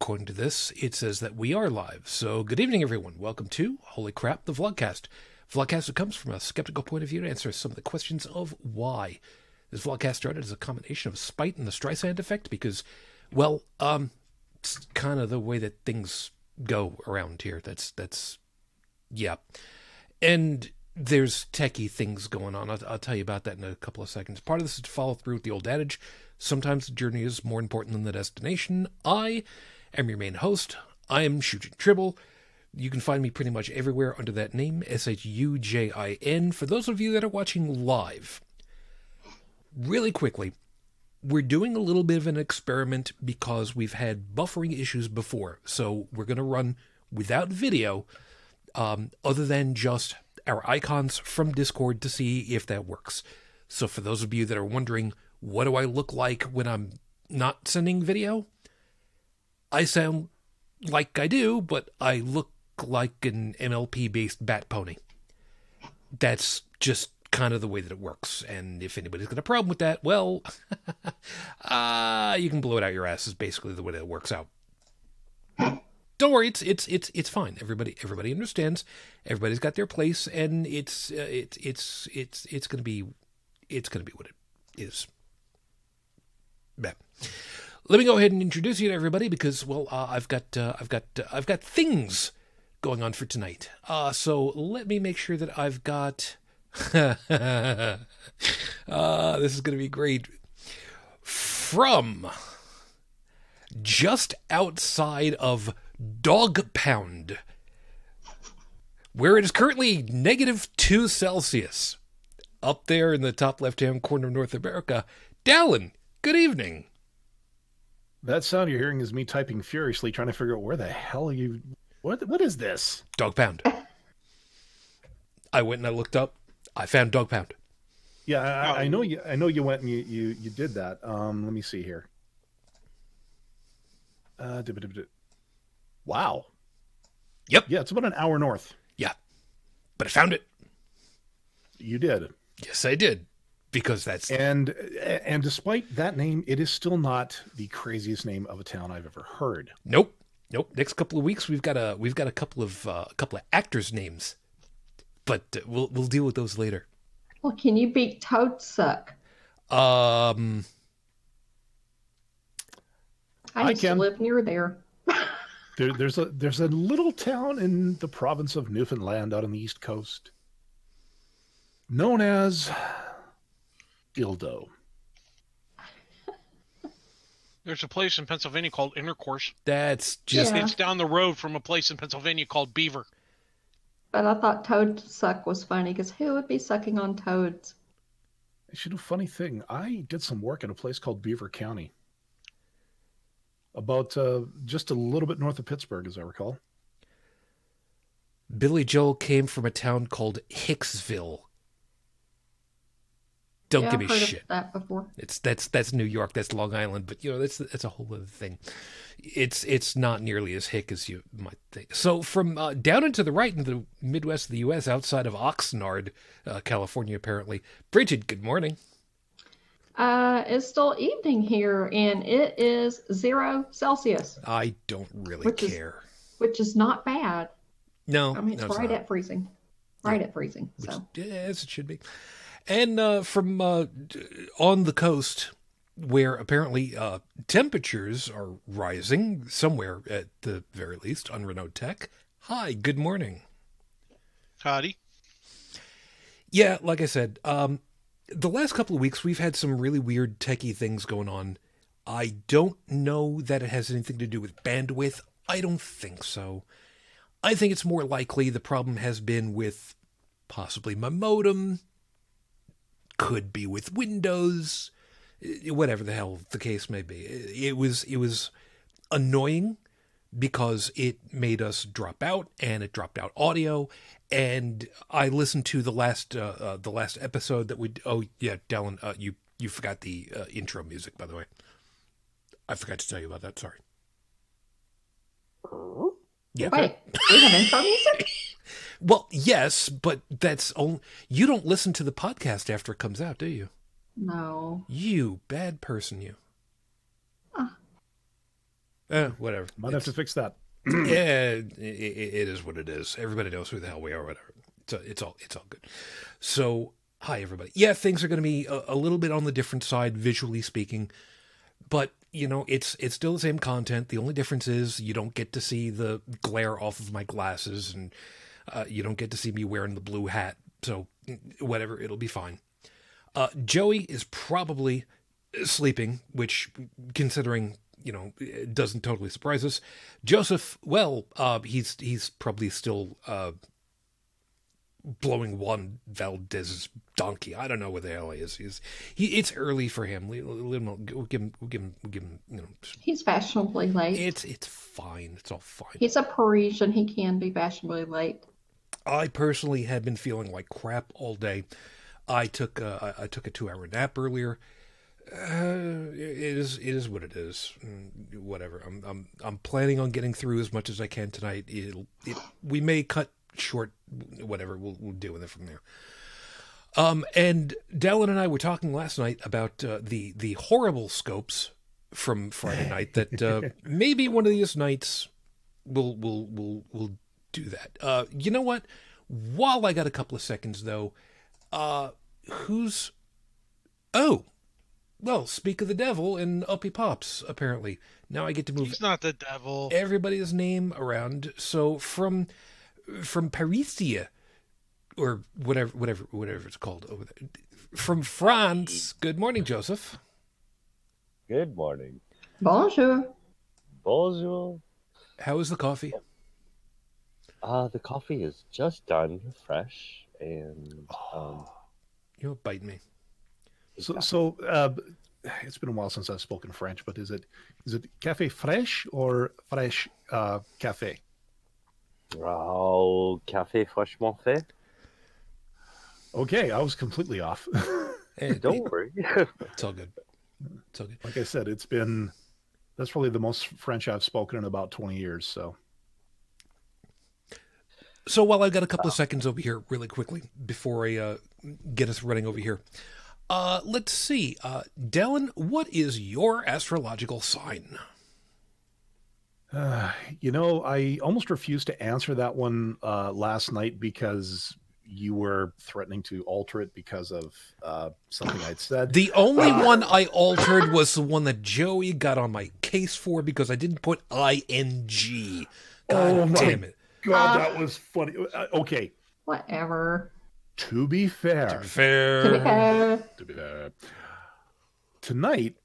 according to this, it says that we are live. So good evening, everyone. Welcome to Holy Crap, the Vlogcast. Vlogcast that comes from a skeptical point of view to answer some of the questions of why. This Vlogcast started as a combination of spite and the Streisand effect because, well, it's kind of the way that things go around here. Yeah. And there's techie things going on. I'll tell you about that in a couple of seconds. Part of this is to follow through with the old adage, sometimes the journey is more important than the destination. I am your main host. I am Shujin Tribble. You can find me pretty much everywhere under that name, Shujin. For those of you that are watching live, really quickly, we're doing a little bit of an experiment because we've had buffering issues before. So we're going to run without video, other than just our icons from Discord to see if that works. So for those of you that are wondering, what do I look like when I'm not sending video? I sound like I do, but I look like an MLP-based bat pony. That's just kind of the way that it works. And if anybody's got a problem with that, well, you can blow it out your ass is basically the way that it works out. Don't worry, it's fine. Everybody understands. Everybody's got their place, and it's gonna be what it is. Yeah. Let me go ahead and introduce you to everybody because, well, I've got things going on for tonight. So let me make sure that I've got. This is gonna be great. From just outside of Dog Pound, where it is currently -2 Celsius, up there in the top left-hand corner of North America. Dalan, good evening. That sound you're hearing is me typing furiously, trying to figure out where the hell you. What is this? Dog Pound. I went and I looked up. I found Dog Pound. Yeah, I know you. I know you went and you did that. Let me see here. Wow. Yep. Yeah, it's about an hour north. Yeah. But I found it. You did. Yes, I did. Because that's... And despite that name, it is still not the craziest name of a town I've ever heard. Nope. Next couple of weeks, we've got a couple of actors' names. But we'll deal with those later. Well, can you beat Toadsuck? I used to live near there. There's a little town in the province of Newfoundland out on the East Coast known as Dildo. There's a place in Pennsylvania called Intercourse. That's just... It's down the road from a place in Pennsylvania called Beaver. But I thought Toadsuck was funny because who would be sucking on toads? Actually, a funny thing. I did some work in a place called Beaver County. About just a little bit north of Pittsburgh, as I recall. Billy Joel came from a town called Hicksville. Don't give me shit. I've heard of that before. That's New York. That's Long Island. But that's a whole other thing. It's not nearly as hick as you might think. So from down into the right in the Midwest of the U.S., outside of Oxnard, California, apparently. Brigid, good morning. It's still evening here, and it is 0 Celsius. I don't really care. Which is not bad. No. I mean, it's right at freezing. Right at freezing. Yes, it should be. And from on the coast, where apparently temperatures are rising, somewhere at the very least, UnrenownedTech. Hi, good morning. Howdy. Yeah, like I said, the last couple of weeks, we've had some really weird techie things going on. I don't know that it has anything to do with bandwidth. I don't think so. I think it's more likely the problem has been with possibly my modem, could be with Windows, whatever the hell the case may be. It was annoying because it made us drop out, and it dropped out audio. And I listened to the last episode that we. Oh yeah, Dalan, you forgot the intro music, by the way. I forgot to tell you about that. Sorry. Yeah. Wait, we have intro music? Well, yes, but that's only... You don't listen to the podcast after it comes out, do you? No. You bad person, you. Whatever. Might have to fix that. Yeah, it is what it is. Everybody knows who the hell we are, whatever. So it's all good. So, hi, everybody. Yeah, things are going to be a little bit on the different side, visually speaking. But, it's still the same content. The only difference is you don't get to see the glare off of my glasses, and you don't get to see me wearing the blue hat. So, whatever, it'll be fine. Joey is probably sleeping, which, considering, it doesn't totally surprise us. Joseph, well, he's probably still blowing Juan Valdez's donkey. I don't know where the hell he is. It's early for him. We'll give him. He's fashionably late. It's fine. It's all fine. He's a Parisian. He can be fashionably late. I personally have been feeling like crap all day. I took a 2-hour nap earlier. It is what it is. Whatever. I'm planning on getting through as much as I can tonight. We may cut short. Whatever. We'll deal with it from there. And Dalan and I were talking last night about the horrible scopes from Friday night. That maybe one of these nights we'll do that. You know what? While I got a couple of seconds though, well, speak of the devil and up he pops, apparently. Now I get to move He's not the devil. everybody's name around. So from Parisia, or whatever it's called over there. From France. Good morning, Joseph. Good morning. Bonjour. Bonjour. How is the coffee? The coffee is just done, fresh, and You're biting me. So it's been a while since I've spoken French, but is it café fraîche or fraîche café? oh, café fraîchement fait. Okay, I was completely off. Don't worry. It's all good. It's all good. Like I said, that's probably the most French I've spoken in about 20 years. So while I've got a couple of seconds over here really quickly before I get us running over here, let's see. Dalan, what is your astrological sign? I almost refused to answer that one last night because you were threatening to alter it because of something I'd said. The only one I altered was the one that Joey got on my case for because I didn't put ING. God damn it. God, that was funny. Okay. Whatever. To be fair, tonight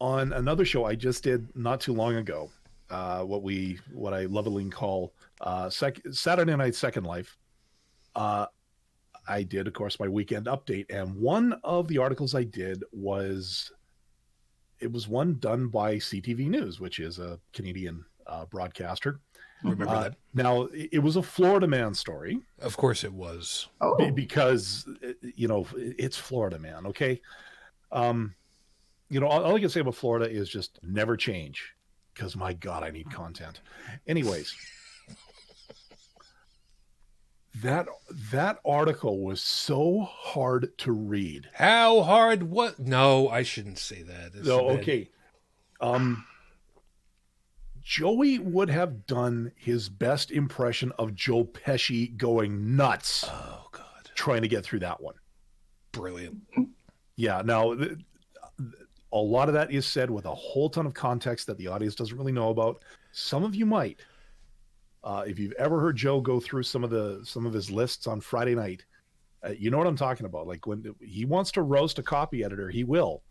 on another show I just did not too long ago, what I lovingly call Saturday Night Second Life. I did, of course, my weekend update, and one of the articles I did was one done by CTV News, which is a Canadian broadcaster. Remember that? Now, it was a Florida man story. Of course it was. Oh. Because, it's Florida man, okay? All I can say about Florida is just never change. Because, my God, I need content. Anyways, that article was so hard to read. How hard? What? No, I shouldn't say that. It's No, bad. okay. Joey would have done his best impression of Joe Pesci going nuts. Oh, God. Trying to get through that one. Brilliant. Yeah. Now, a lot of that is said with a whole ton of context that the audience doesn't really know about. Some of you might. If you've ever heard Joe go through some of his lists on Friday night, you know what I'm talking about. Like when he wants to roast a copy editor, he will.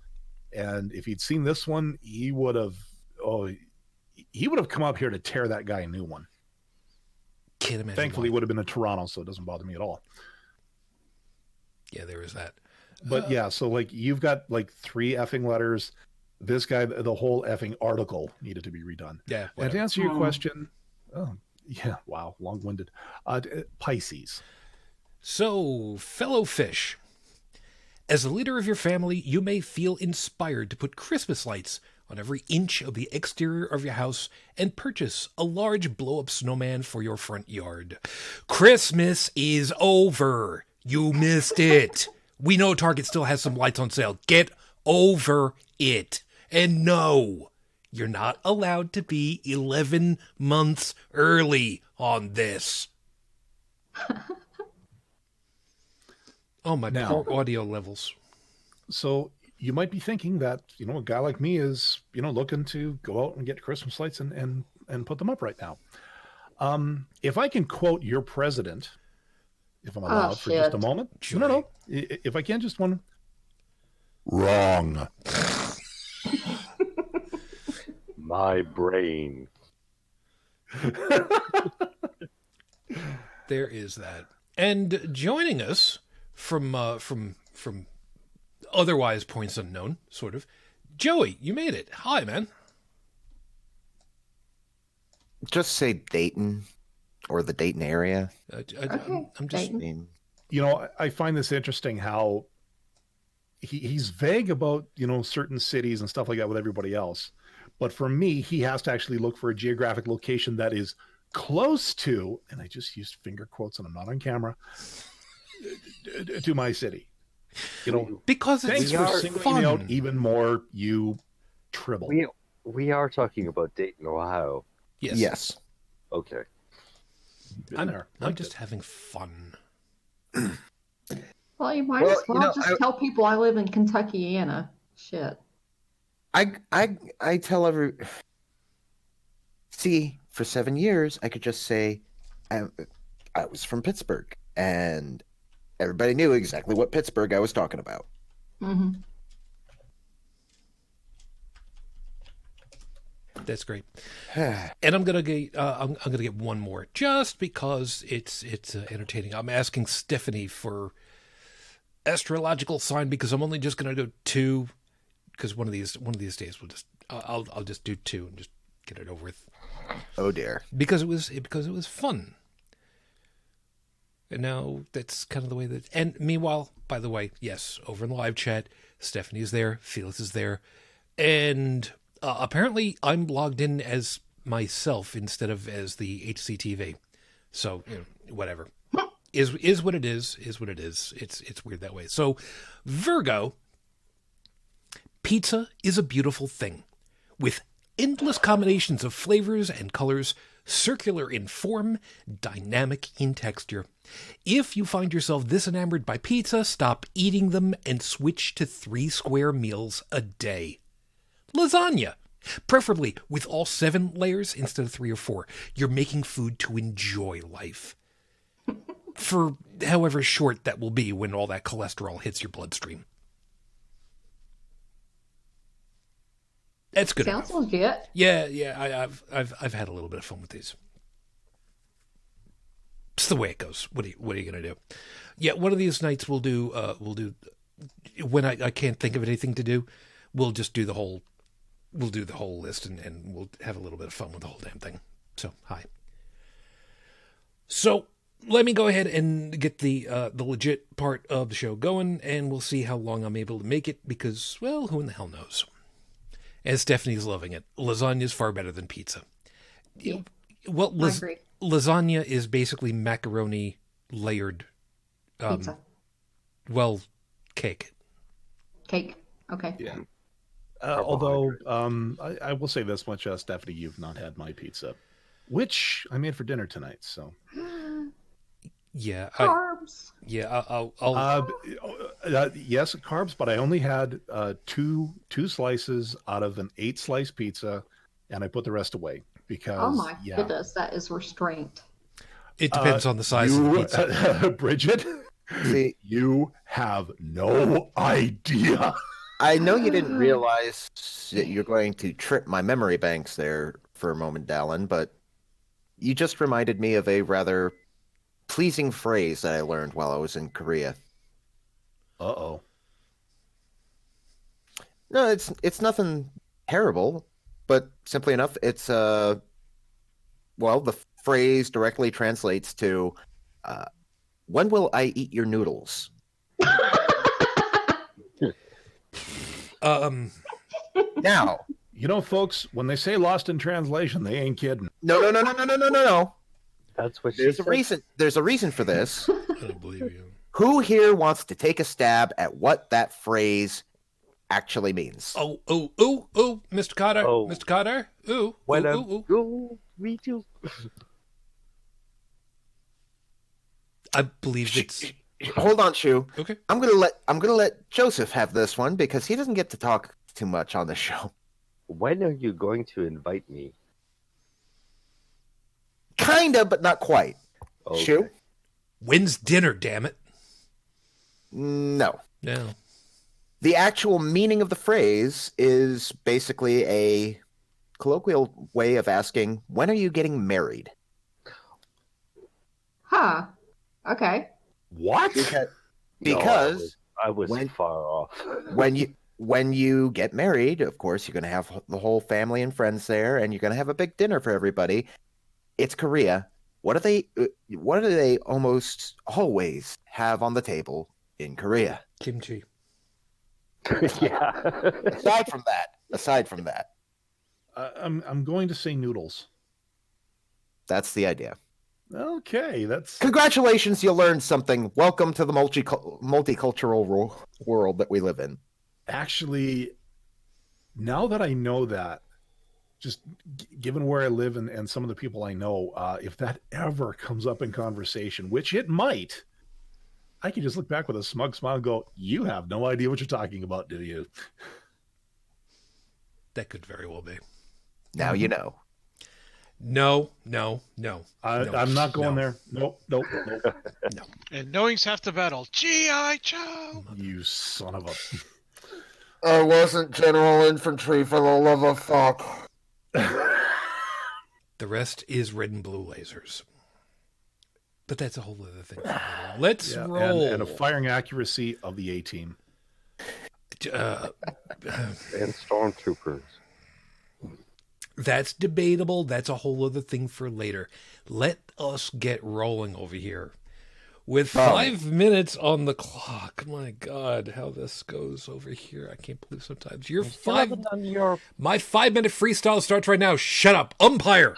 And if he'd seen this one, he would have come up here to tear that guy a new one. Can't imagine. Thankfully, it why. would have been in Toronto, so it doesn't bother me at all. Yeah, there is that. But yeah, so like you've got like 3 effing letters. This guy, the whole effing article needed to be redone. Yeah. And to Whatever. answer your question, yeah, wow, long-winded. Pisces. So, fellow fish, as a leader of your family, you may feel inspired to put Christmas lights on every inch of the exterior of your house and purchase a large blow-up snowman for your front yard. Christmas is over. You missed it. We know Target still has some lights on sale. Get over it. And no, You're not allowed to be 11 months early on this. Oh, my Now- poor audio levels. So you might be thinking that, a guy like me is, looking to go out and get Christmas lights and put them up right now. If I can quote your president, if I'm allowed for just a shit. moment. Sure. No. If I can, just one. Wrong. My brain. There is that. And joining us from otherwise points unknown, sort of, Joey, you made it. Hi, man. Just say Dayton or the Dayton area. Okay, I'm just. I mean, I find this interesting how he's vague about, certain cities and stuff like that with everybody else. But for me, he has to actually look for a geographic location that is close to, and I just used finger quotes and I'm not on camera, to my city. Because Thanks it's for fun. singling me out even more, you tribble. We are talking about Dayton, Ohio. Yes. yes. Okay. Been I'm there. I'm Liked just it. having fun. Well, you might Well, as well just tell people I live in Kentuckiana. Shit. I tell see, for 7 years, I could just say I was from Pittsburgh, and everybody knew exactly what Pittsburgh I was talking about. Hmm. That's great. And I'm gonna get I'm gonna get one more just because it's entertaining. I'm asking Stephanie for astrological sign because I'm only just gonna do 2 because one of these days we'll just I'll just do 2 and just get it over with Oh dear. because it was fun. And now that's kind of the way that. And meanwhile, by the way, yes, over in the live chat, Stephanie is there, Felix is there, and apparently I'm logged in as myself instead of as the HCTV. So whatever is what it is. Is what it is. It's weird that way. So Virgo, pizza is a beautiful thing with endless combinations of flavors and colors, circular in form, dynamic in texture. If you find yourself this enamored by pizza, stop eating them and switch to 3 square meals a day. Lasagna, preferably with all 7 layers instead of 3 or 4. You're making food to enjoy life. For however short that will be when all that cholesterol hits your bloodstream. That's good Sounds enough. legit. Yeah. I've had a little bit of fun with these. It's the way it goes. What are you gonna do? Yeah, one of these nights we'll do when I can't think of anything to do, we'll just do the whole list and we'll have a little bit of fun with the whole damn thing. So hi. So let me go ahead and get the legit part of the show going, and we'll see how long I'm able to make it because, well, who in the hell knows? As Stephanie's loving it, lasagna is far better than pizza. Yeah. Well, I agree. lasagna is basically macaroni layered. Pizza. Well, cake. Cake. Okay. Yeah. Although I will say this much, Stephanie, you've not had my pizza, which I made for dinner tonight. So Yeah, Carbs. I'll yes, carbs, but I only had two slices out of an 8-slice pizza, and I put the rest away because Oh my goodness, that is restraint. It depends on the size of the pizza. Brigid, See, you have no idea. I know you didn't realize that you're going to trip my memory banks there for a moment, Dalan, but you just reminded me of a rather pleasing phrase that I learned while I was in Korea. Uh-oh. No, it's nothing terrible, but simply enough, it's the phrase directly translates to when will I eat your noodles? Now, Folks, when they say lost in translation, they ain't kidding. no. That's what she There's a said. reason. There's a reason for this. I don't believe you. Who here wants to take a stab at what that phrase actually means. Oh, Mr. Cotter. Oh. Mr. Cotter. Ooh, When ooh, I'm ooh, ooh. go, we do. I believe it's Hold on, Shu. okay. I'm gonna let Joseph have this one because he doesn't get to talk too much on the show. When are you going to invite me? Kinda, but not quite. Okay. Shu? When's dinner, damn it? No. No. The actual meaning of the phrase is basically a colloquial way of asking, when are you getting married? Huh. Okay. What? Because I was when- far off. when you get married, of course, you're going to have the whole family and friends there, and you're going to have a big dinner for everybody. It's Korea. What do they almost always have on the table in Korea? Kimchi. Yeah. Aside from that, I'm going to say noodles. that's the idea. Okay, that's Congratulations, you learned something. Welcome to the multicultural world that we live in. actually, now that I know that, just given where I live and some of the people I know, if that ever comes up in conversation, which it might, I can just look back with a smug smile and go, "You have no idea what you're talking about, do you?" That could very well be. Now you know. No. I'm not going there. Nope. No. And knowing's half the battle. G.I. Joe! You son of a. I wasn't general infantry for the love of fuck. The rest is red and blue lasers. But that's a whole other thing. Let's Yeah, roll. and a firing accuracy of the A team. And stormtroopers. That's debatable. That's a whole other thing for later. Let us get rolling over here. With 5 minutes on the clock. My God, how this goes over here. I can't believe sometimes. My 5-minute freestyle starts right now. Shut up. Umpire.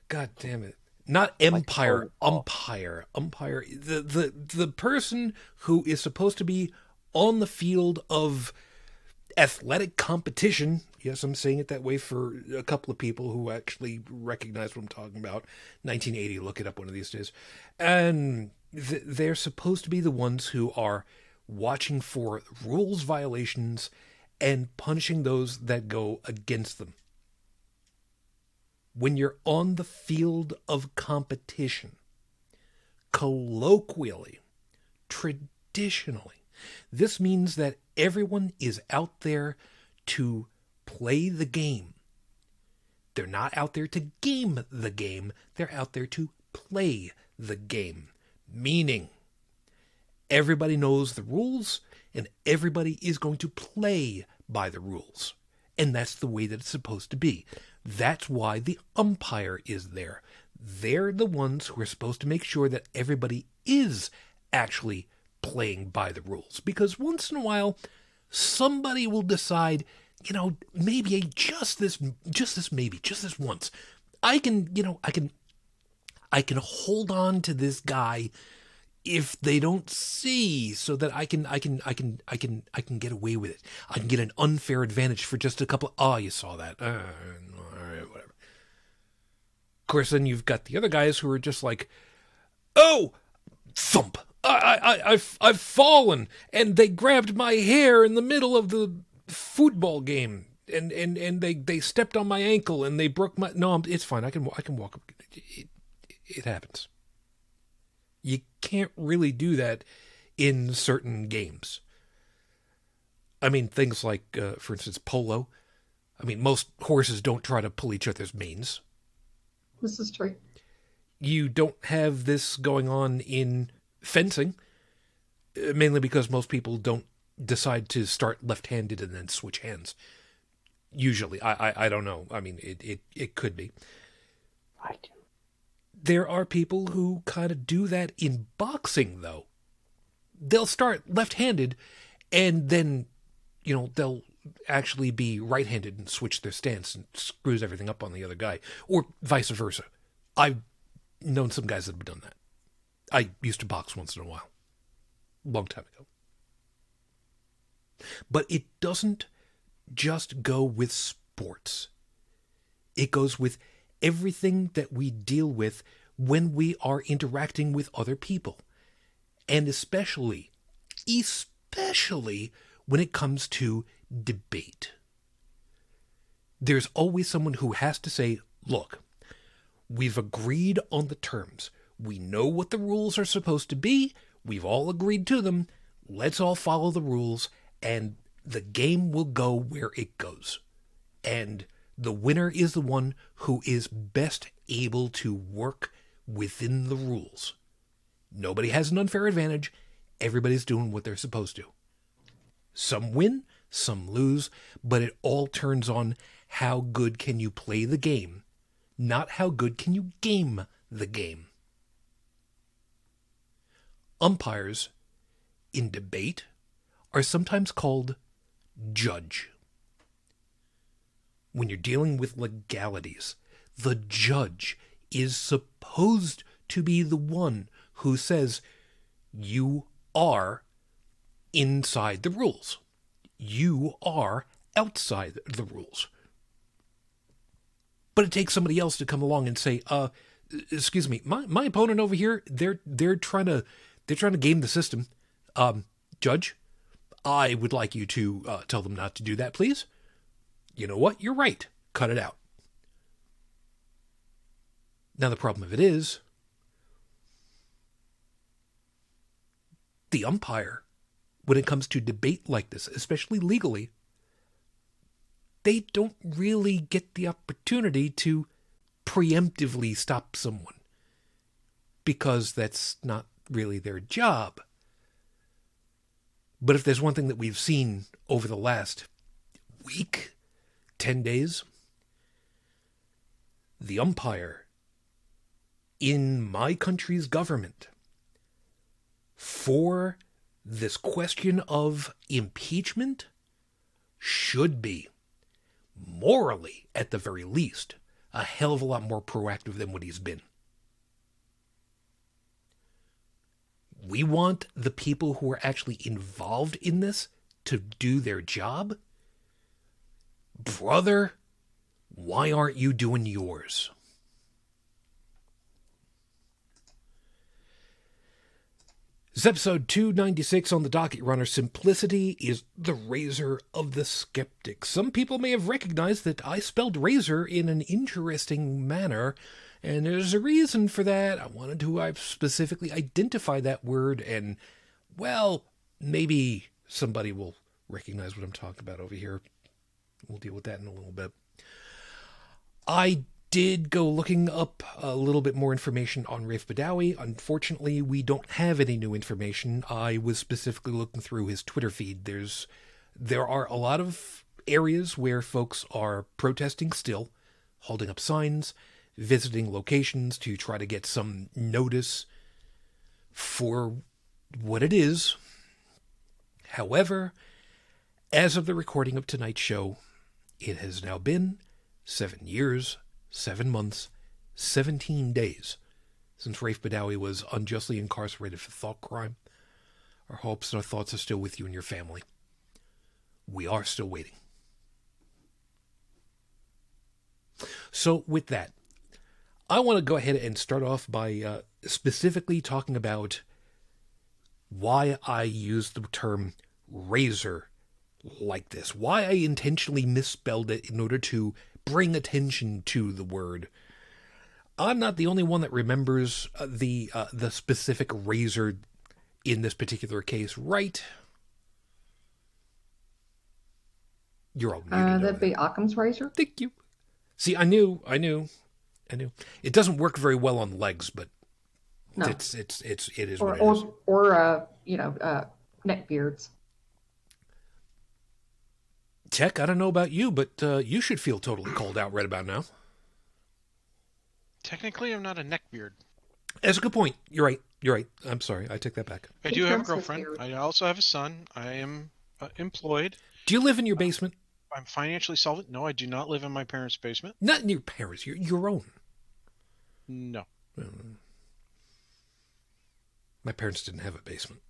God damn it. Not Empire. Umpire. Umpire. The person who is supposed to be on the field of athletic competition. Yes, I'm saying it that way for a couple of people who actually recognize what I'm talking about. 1980, look it up one of these days. And they're supposed to be the ones who are watching for rules violations and punishing those that go against them. When you're on the field of competition, colloquially, traditionally, this means that everyone is out there to play the game. They're not out there to game the game. They're out there to play the game. Meaning, everybody knows the rules and everybody is going to play by the rules. And that's the way that it's supposed to be. That's why the umpire is there. They're the ones who are supposed to make sure that everybody is actually playing by the rules. Because once in a while, somebody will decide, maybe just this once, I can hold on to this guy if they don't see, so that I can get away with it. I can get an unfair advantage for just a couple. Oh, you saw that. All right, whatever. Of course, then you've got the other guys who are just like, oh, thump. I've fallen, and they grabbed my hair in the middle of the football game, and they stepped on my ankle, and they broke my. No, it's fine. I can walk. It happens. You can't really do that in certain games. I mean, things like, for instance, polo. I mean, most horses don't try to pull each other's manes. This is true. You don't have this going on in fencing, mainly because most people don't decide to start left-handed and then switch hands. Usually. I don't know. I mean, it could be. I do. There are people who kind of do that in boxing, though. They'll start left-handed, and then, they'll actually be right-handed and switch their stance and screws everything up on the other guy, or vice versa. I've known some guys that have done that. I used to box once in a while. Long time ago. But it doesn't just go with sports. It goes with everything that we deal with when we are interacting with other people. And especially when it comes to debate. There's always someone who has to say, look, we've agreed on the terms. We know what the rules are supposed to be. We've all agreed to them. Let's all follow the rules, and the game will go where it goes. And the winner is the one who is best able to work within the rules. Nobody has an unfair advantage. Everybody's doing what they're supposed to. Some win, some lose, but it all turns on how good can you play the game, not how good can you game the game. Umpires in debate are sometimes called judge. When you're dealing with legalities, the judge is supposed to be the one who says, you are inside the rules. You are outside the rules. But it takes somebody else to come along and say, excuse me, my opponent over here, they're trying to game the system. Judge, I would like you to tell them not to do that, please. You know what? You're right. Cut it out. Now the problem of it is, the umpire, when it comes to debate like this, especially legally, they don't really get the opportunity to preemptively stop someone, because that's not really their job. But if there's one thing that we've seen over the last week, 10 days, the umpire in my country's government for this question of impeachment should be, morally at the very least, a hell of a lot more proactive than what he's been. We want the people who are actually involved in this to do their job. Brother, why aren't you doing yours? This is episode 296 on the docket, Your Honor. Simplicity is the razor of the skeptic. Some people may have recognized that I spelled razor in an interesting manner, and there's a reason for that. I wanted to specifically identify that word, and, well, maybe somebody will recognize what I'm talking about over here. We'll deal with that in a little bit. I did go looking up a little bit more information on Raif Badawi. Unfortunately, we don't have any new information. I was specifically looking through his Twitter feed. There are a lot of areas where folks are protesting still, holding up signs, visiting locations to try to get some notice for what it is. However, as of the recording of tonight's show, it has now been 7 years, 7 months, 17 days since Raif Badawi was unjustly incarcerated for thought crime. Our hopes and our thoughts are still with you and your family. We are still waiting. So with that, I want to go ahead and start off by specifically talking about why I use the term razor like this. Why I intentionally misspelled it in order to bring attention to the word. I'm not the only one that remembers the specific razor in this particular case, right? You're all muted. That'd be Occam's razor. Thank you. See, I knew. It doesn't work very well on legs, but No. it is what it is. Or neck beards. Tech, I don't know about you, but you should feel totally called out right about now. Technically, I'm not a neckbeard. That's a good point. You're right. I'm sorry. I take that back. I do have a girlfriend. I also have a son. I am employed. Do you live in your basement? I'm financially solvent. No, I do not live in my parents' basement. Not in your parents', your own. No. My parents didn't have a basement.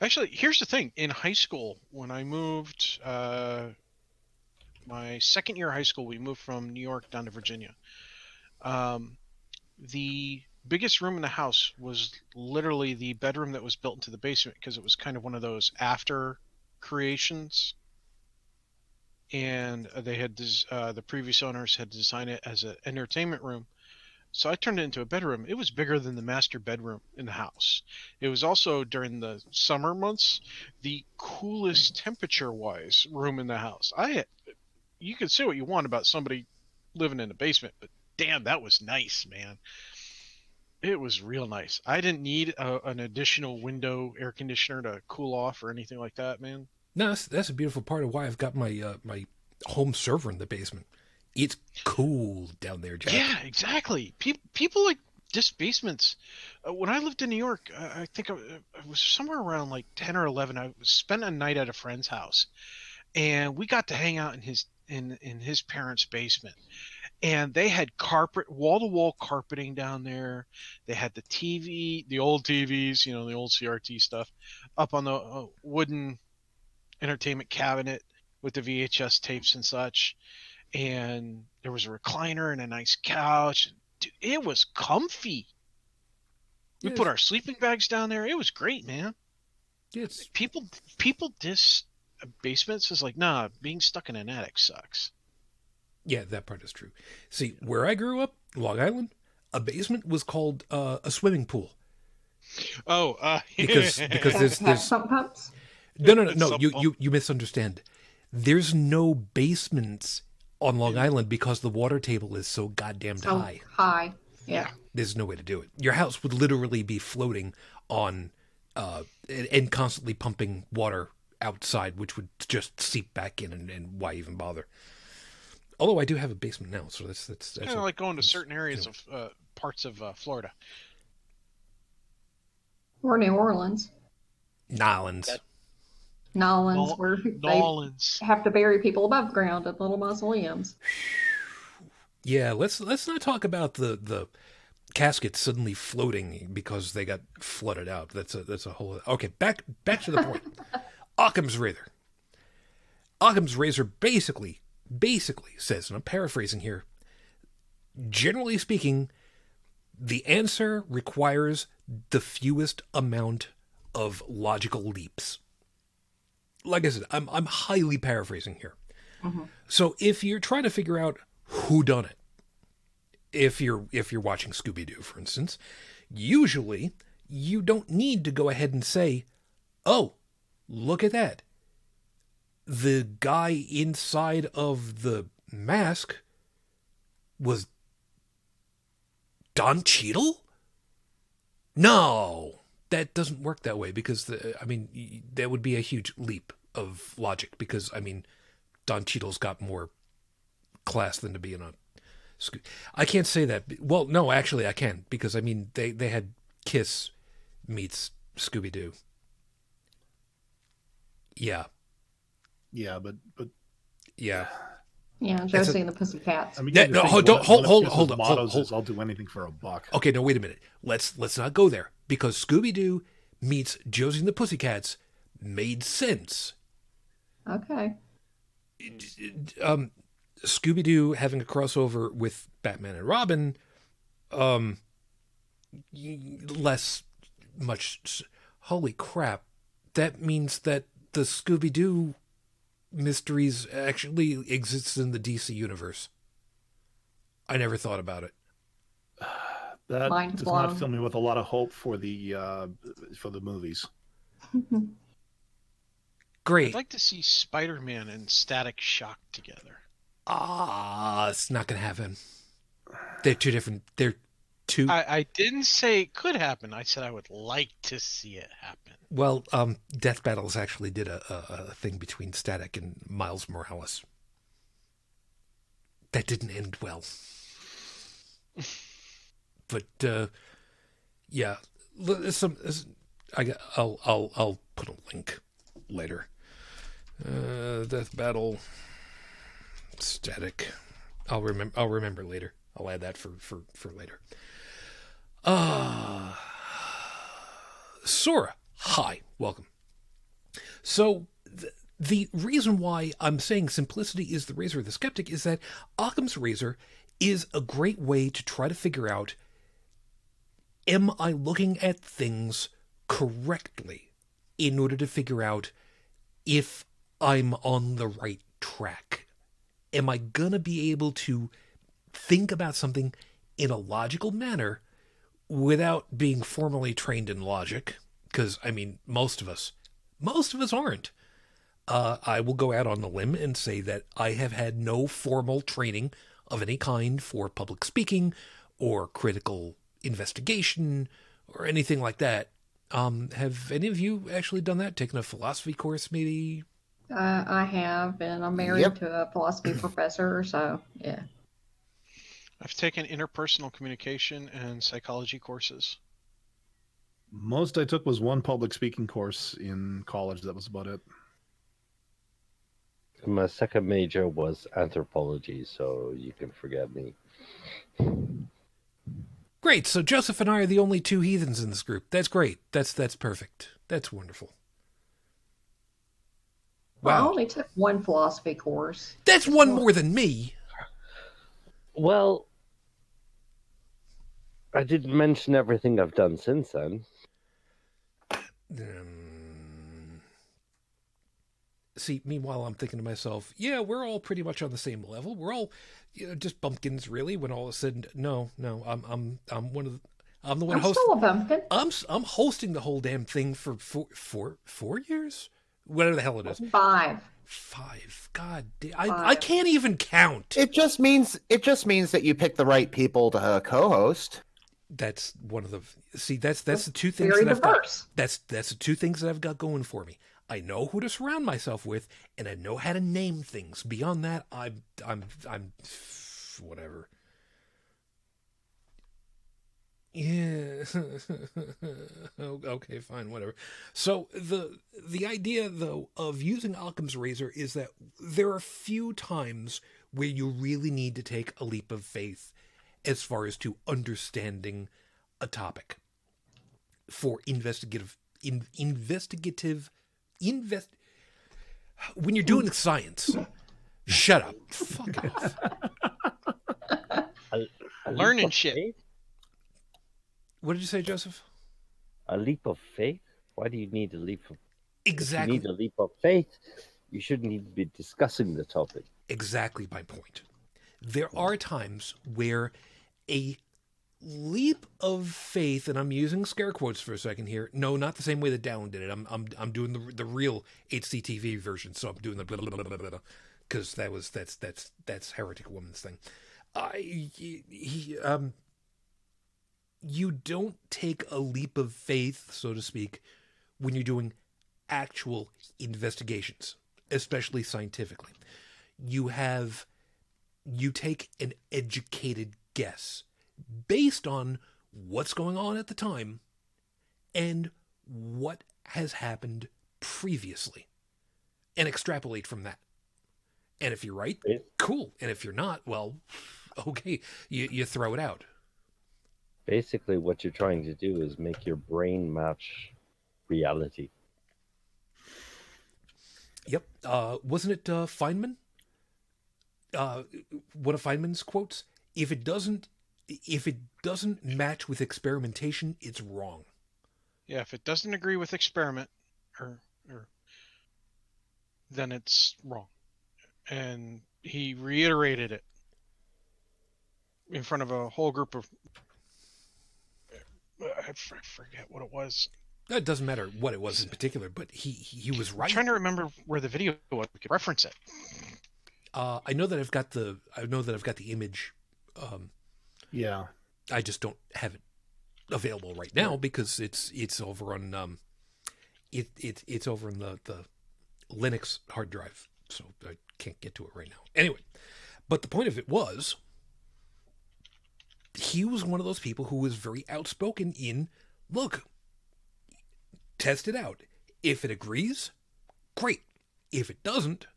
Actually, here's the thing. In high school, when I moved, my second year of high school, we moved from New York down to Virginia. The biggest room in the house was literally the bedroom that was built into the basement because it was kind of one of those after creations. And they had the previous owners had designed it as an entertainment room. So I turned it into a bedroom. It was bigger than the master bedroom in the house. It was also, during the summer months, the coolest temperature-wise room in the house. You can say what you want about somebody living in a basement, but damn, that was nice, man. It was real nice. I didn't need an additional window air conditioner to cool off or anything like that, man. No, that's a beautiful part of why I've got my my home server in the basement. It's cool down there, Jack. Yeah, exactly. People like just basements. When I lived in New York, I think I was somewhere around like 10 or 11. I spent a night at a friend's house, and we got to hang out in his parents' basement. And they had wall-to-wall carpeting down there. They had the TV, the old TVs, the old CRT stuff, up on the wooden entertainment cabinet with the VHS tapes and such. And there was a recliner and a nice couch. Dude, it was comfy. We put our sleeping bags down there. It was great, man. Yes. People diss basements is like, nah, being stuck in an attic sucks. Yeah, that part is true. See, where I grew up, Long Island, a basement was called a swimming pool. Oh, because there's Sump pumps? No. You misunderstand. There's no basements on Long Island because the water table is so goddamn high. High, yeah. There's no way to do it. Your house would literally be floating on and constantly pumping water outside, which would just seep back in, and why even bother? Although I do have a basement now, so that's kind of like going to certain areas of parts of Florida. Or New Orleans. Nolans. Nolans, where they have to bury people above ground in little mausoleums. Yeah, let's not talk about the caskets suddenly floating because they got flooded out. That's a whole. Okay, back to the point. Occam's razor. Occam's razor basically says, and I'm paraphrasing here, generally speaking, the answer requires the fewest amount of logical leaps. Like I said, I'm highly paraphrasing here. Mm-hmm. So if you're trying to figure out who done it, if you're watching Scooby-Doo, for instance, usually you don't need to go ahead and say, oh, look at that. The guy inside of the mask was Don Cheadle? No, that doesn't work that way because, that would be a huge leap of logic because, Don Cheadle's got more class than to be in a... I can't say that. Well, no, actually I can because, they had K.I.S.S meets Scooby-Doo. Yeah. Yeah, but yeah, Josie and the Pussycats. Hold on. I'll do anything for a buck. Okay, no, wait a minute. Let's not go there because Scooby-Doo meets Josie and the Pussycats made sense. Okay. Scooby-Doo having a crossover with Batman and Robin, less much. Holy crap! That means that the Scooby-Doo mysteries actually exists in the DC universe. I never thought about it. That does not fill me with a lot of hope for the movies. Great. I'd like to see Spider-Man and Static Shock together. It's not going to happen. They're two different. They're two. I didn't say it could happen. I said I would like to see it happen. Well, Death Battles actually did a thing between Static and Miles Morales. That didn't end well. But yeah, I'll put a link later. Death Battle, Static. I'll remember later. I'll add that for later. Sora, hi, welcome. So the reason why I'm saying simplicity is the razor of the skeptic is that Occam's razor is a great way to try to figure out, am I looking at things correctly in order to figure out if I'm on the right track? Am I going to be able to think about something in a logical manner without being formally trained in logic? Because, I mean, most of us aren't. I will go out on a limb and say that I have had no formal training of any kind for public speaking or critical investigation or anything like that. Have any of you actually done that? Taken a philosophy course, maybe? I have, and I'm married Yep. to a philosophy professor, so yeah. I've taken interpersonal communication and psychology courses. Most I took was one public speaking course in college. That was about it. My second major was anthropology, so you can forget me. Great. So Joseph and I are the only two heathens in this group. That's great. That's perfect. That's wonderful. Well, I Wow. only took one philosophy course. That's one more than me. Well, I didn't mention everything I've done since then. See, meanwhile, I'm thinking to myself, yeah, we're all pretty much on the same level. We're all, just bumpkins, really. When all is said, no, I'm one of the, I'm the one I'm hosting. still a bumpkin. I'm hosting the whole damn thing for 4 years, whatever the hell it is. 5. 5. God, I can't even count. It just means that you pick the right people to co-host. That's one of the that's the two things Very that I've got. diverse. That's the two things that I've got going for me. I know who to surround myself with, and I know how to name things. Beyond that, I'm whatever. Yeah. Okay, fine, whatever. So the idea, though, of using Occam's razor is that there are few times where you really need to take a leap of faith as far as to understanding a topic for when you're doing science. Shut up. Fuck off. Learning shit. Faith? What did you say, Joseph? A leap of faith? Why do you need a leap of Exactly. If you need a leap of faith, you shouldn't need to be discussing the topic. Exactly my point. There are times where a leap of faith, and I'm using scare quotes for a second here. No, not the same way that Dalan did it. I'm doing the real HCTV version, so I'm doing the blah blah blah blah blah because that's Heretic Woman's thing. You don't take a leap of faith, so to speak, when you're doing actual investigations, especially scientifically. You take an educated guess based on what's going on at the time and what has happened previously, and extrapolate from that. And if you're right, cool. And if you're not, well, okay, you throw it out. Basically, what you're trying to do is make your brain match reality. Yep. Wasn't it Feynman? One of Feynman's quotes: if it doesn't match with experimentation, it's wrong. Yeah, if it doesn't agree with experiment, or then it's wrong. And he reiterated it in front of a whole group of, I forget what it was. It doesn't matter what it was in particular, but he was right. I'm trying to remember where the video was. We could reference it. I know that I've got the image. Yeah. I just don't have it available right now because it's over on it's over in the Linux hard drive, so I can't get to it right now. Anyway, but the point of it was, he was one of those people who was very outspoken in, look, test it out. If it agrees, great. If it doesn't,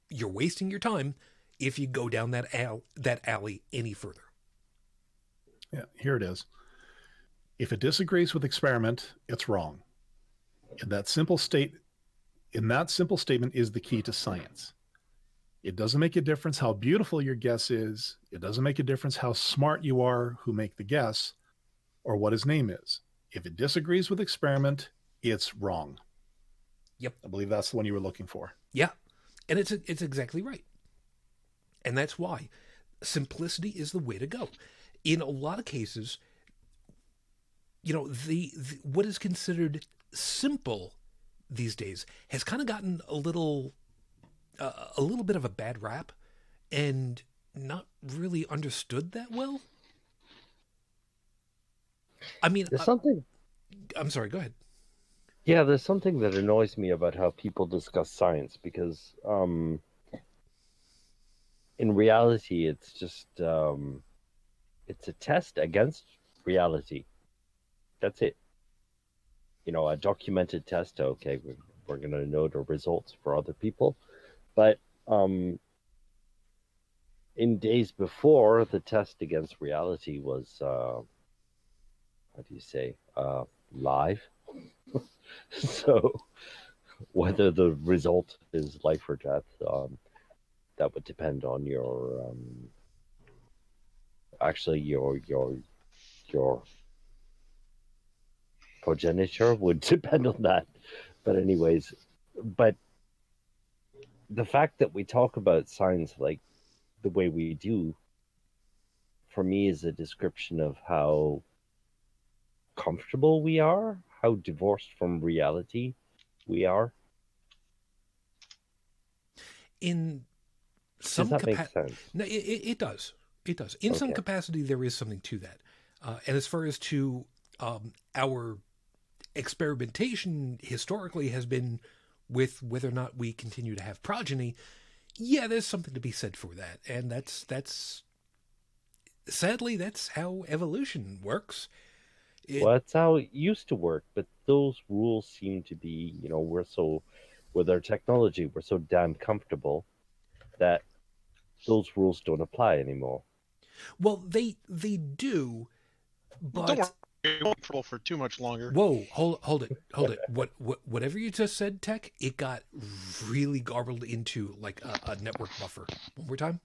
you're wasting your time if you go down that alley any further. Yeah, here it is. If it disagrees with experiment, it's wrong. In that simple state, in that simple statement is the key to science. It doesn't make a difference how beautiful your guess is. It doesn't make a difference how smart you are who make the guess or what his name is. If it disagrees with experiment, it's wrong. Yep. I believe that's the one you were looking for. Yeah. And it's exactly right. And that's why simplicity is the way to go. In a lot of cases, you know, the what is considered simple these days has kind of gotten a little bit of a bad rap and not really understood that well. I mean, There's something. I'm sorry, go ahead. Yeah, there's something that annoys me about how people discuss science because, in reality, it's just it's a test against reality. That's it. You know, a documented test. Okay, we're going to know the results for other people, but in days before, the test against reality was how do you say live. So whether the result is life or death, that would depend on your actually your progenitor would depend on that. But anyways, but the fact that we talk about science like the way we do, for me, is a description of how comfortable we are, how divorced from reality we are. In some Does that make sense? No, it does. It does. In some capacity, there is something to that. And as far as to our experimentation historically has been with whether or not we continue to have progeny, yeah, there's something to be said for that. And that's sadly, that's how evolution works. Well, that's how it used to work, but those rules seem to be, you know, with our technology, we're so damn comfortable that those rules don't apply anymore. Well, they do, but don't worry, it won't control for too much longer. Whoa, hold it. Whatever you just said, Tech, it got really garbled into like a network buffer. One more time.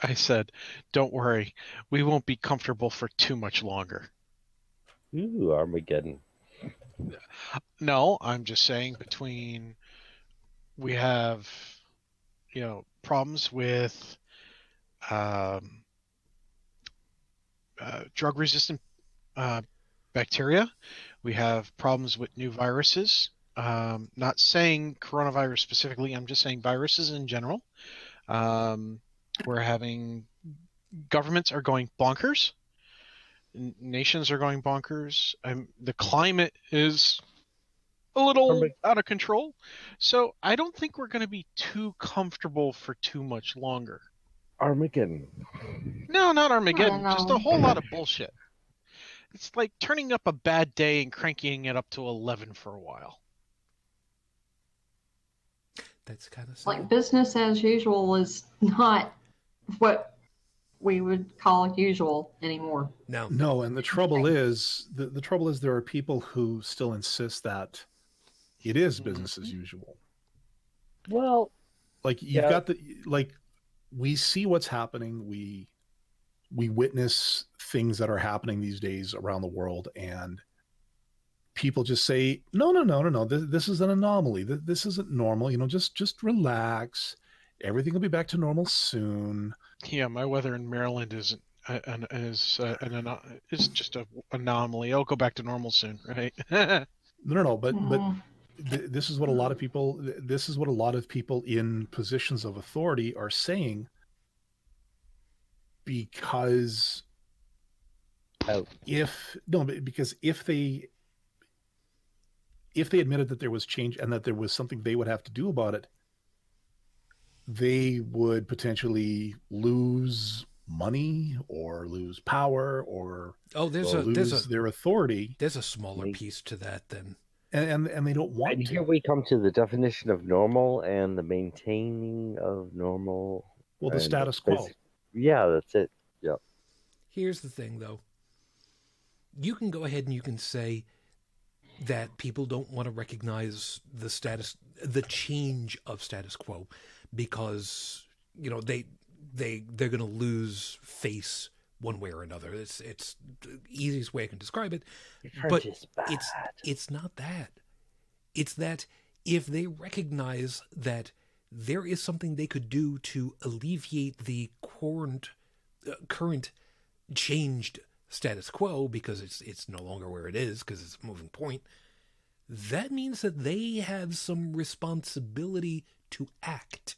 I said, don't worry, we won't be comfortable for too much longer. Ooh, Armageddon. No, I'm just saying we have, you know, problems with drug-resistant bacteria. We have problems with new viruses. Not saying coronavirus specifically, I'm just saying viruses in general. We're having governments are going bonkers. Nations are going bonkers. The climate is a little out of control. So I don't think we're going to be too comfortable for too much longer. Armageddon. No, not Armageddon. Just a whole lot of bullshit. It's like turning up a bad day and cranking it up to 11 for a while. That's kind of like business as usual is not what we would call usual anymore. No, and the trouble is the trouble is there are people who still insist that it is business as usual. Well, like you've got we see what's happening. We witness things that are happening these days around the world, and people just say, no. This is an anomaly. This isn't normal. You know, just relax. Everything will be back to normal soon. Yeah, my weather in Maryland is just an anomaly. It'll go back to normal soon, right? No. But this is what a lot of people. This is what a lot of people in positions of authority are saying. Because if they admitted that there was change and that there was something they would have to do about it, they would potentially lose money or lose power or lose their authority. There's a smaller piece to that then. And they don't want to. And here we come to the definition of normal and the maintaining of normal. Well, the status quo. Yeah, that's it. Yeah. Here's the thing, though. You can go ahead and you can say that people don't want to recognize the change of status quo, because they're going to lose face one way or another. It's the easiest way I can describe it. But it's not that. It's that if they recognize that there is something they could do to alleviate the current changed status quo, because it's no longer where it is, because it's a moving point, that means that they have some responsibility to act.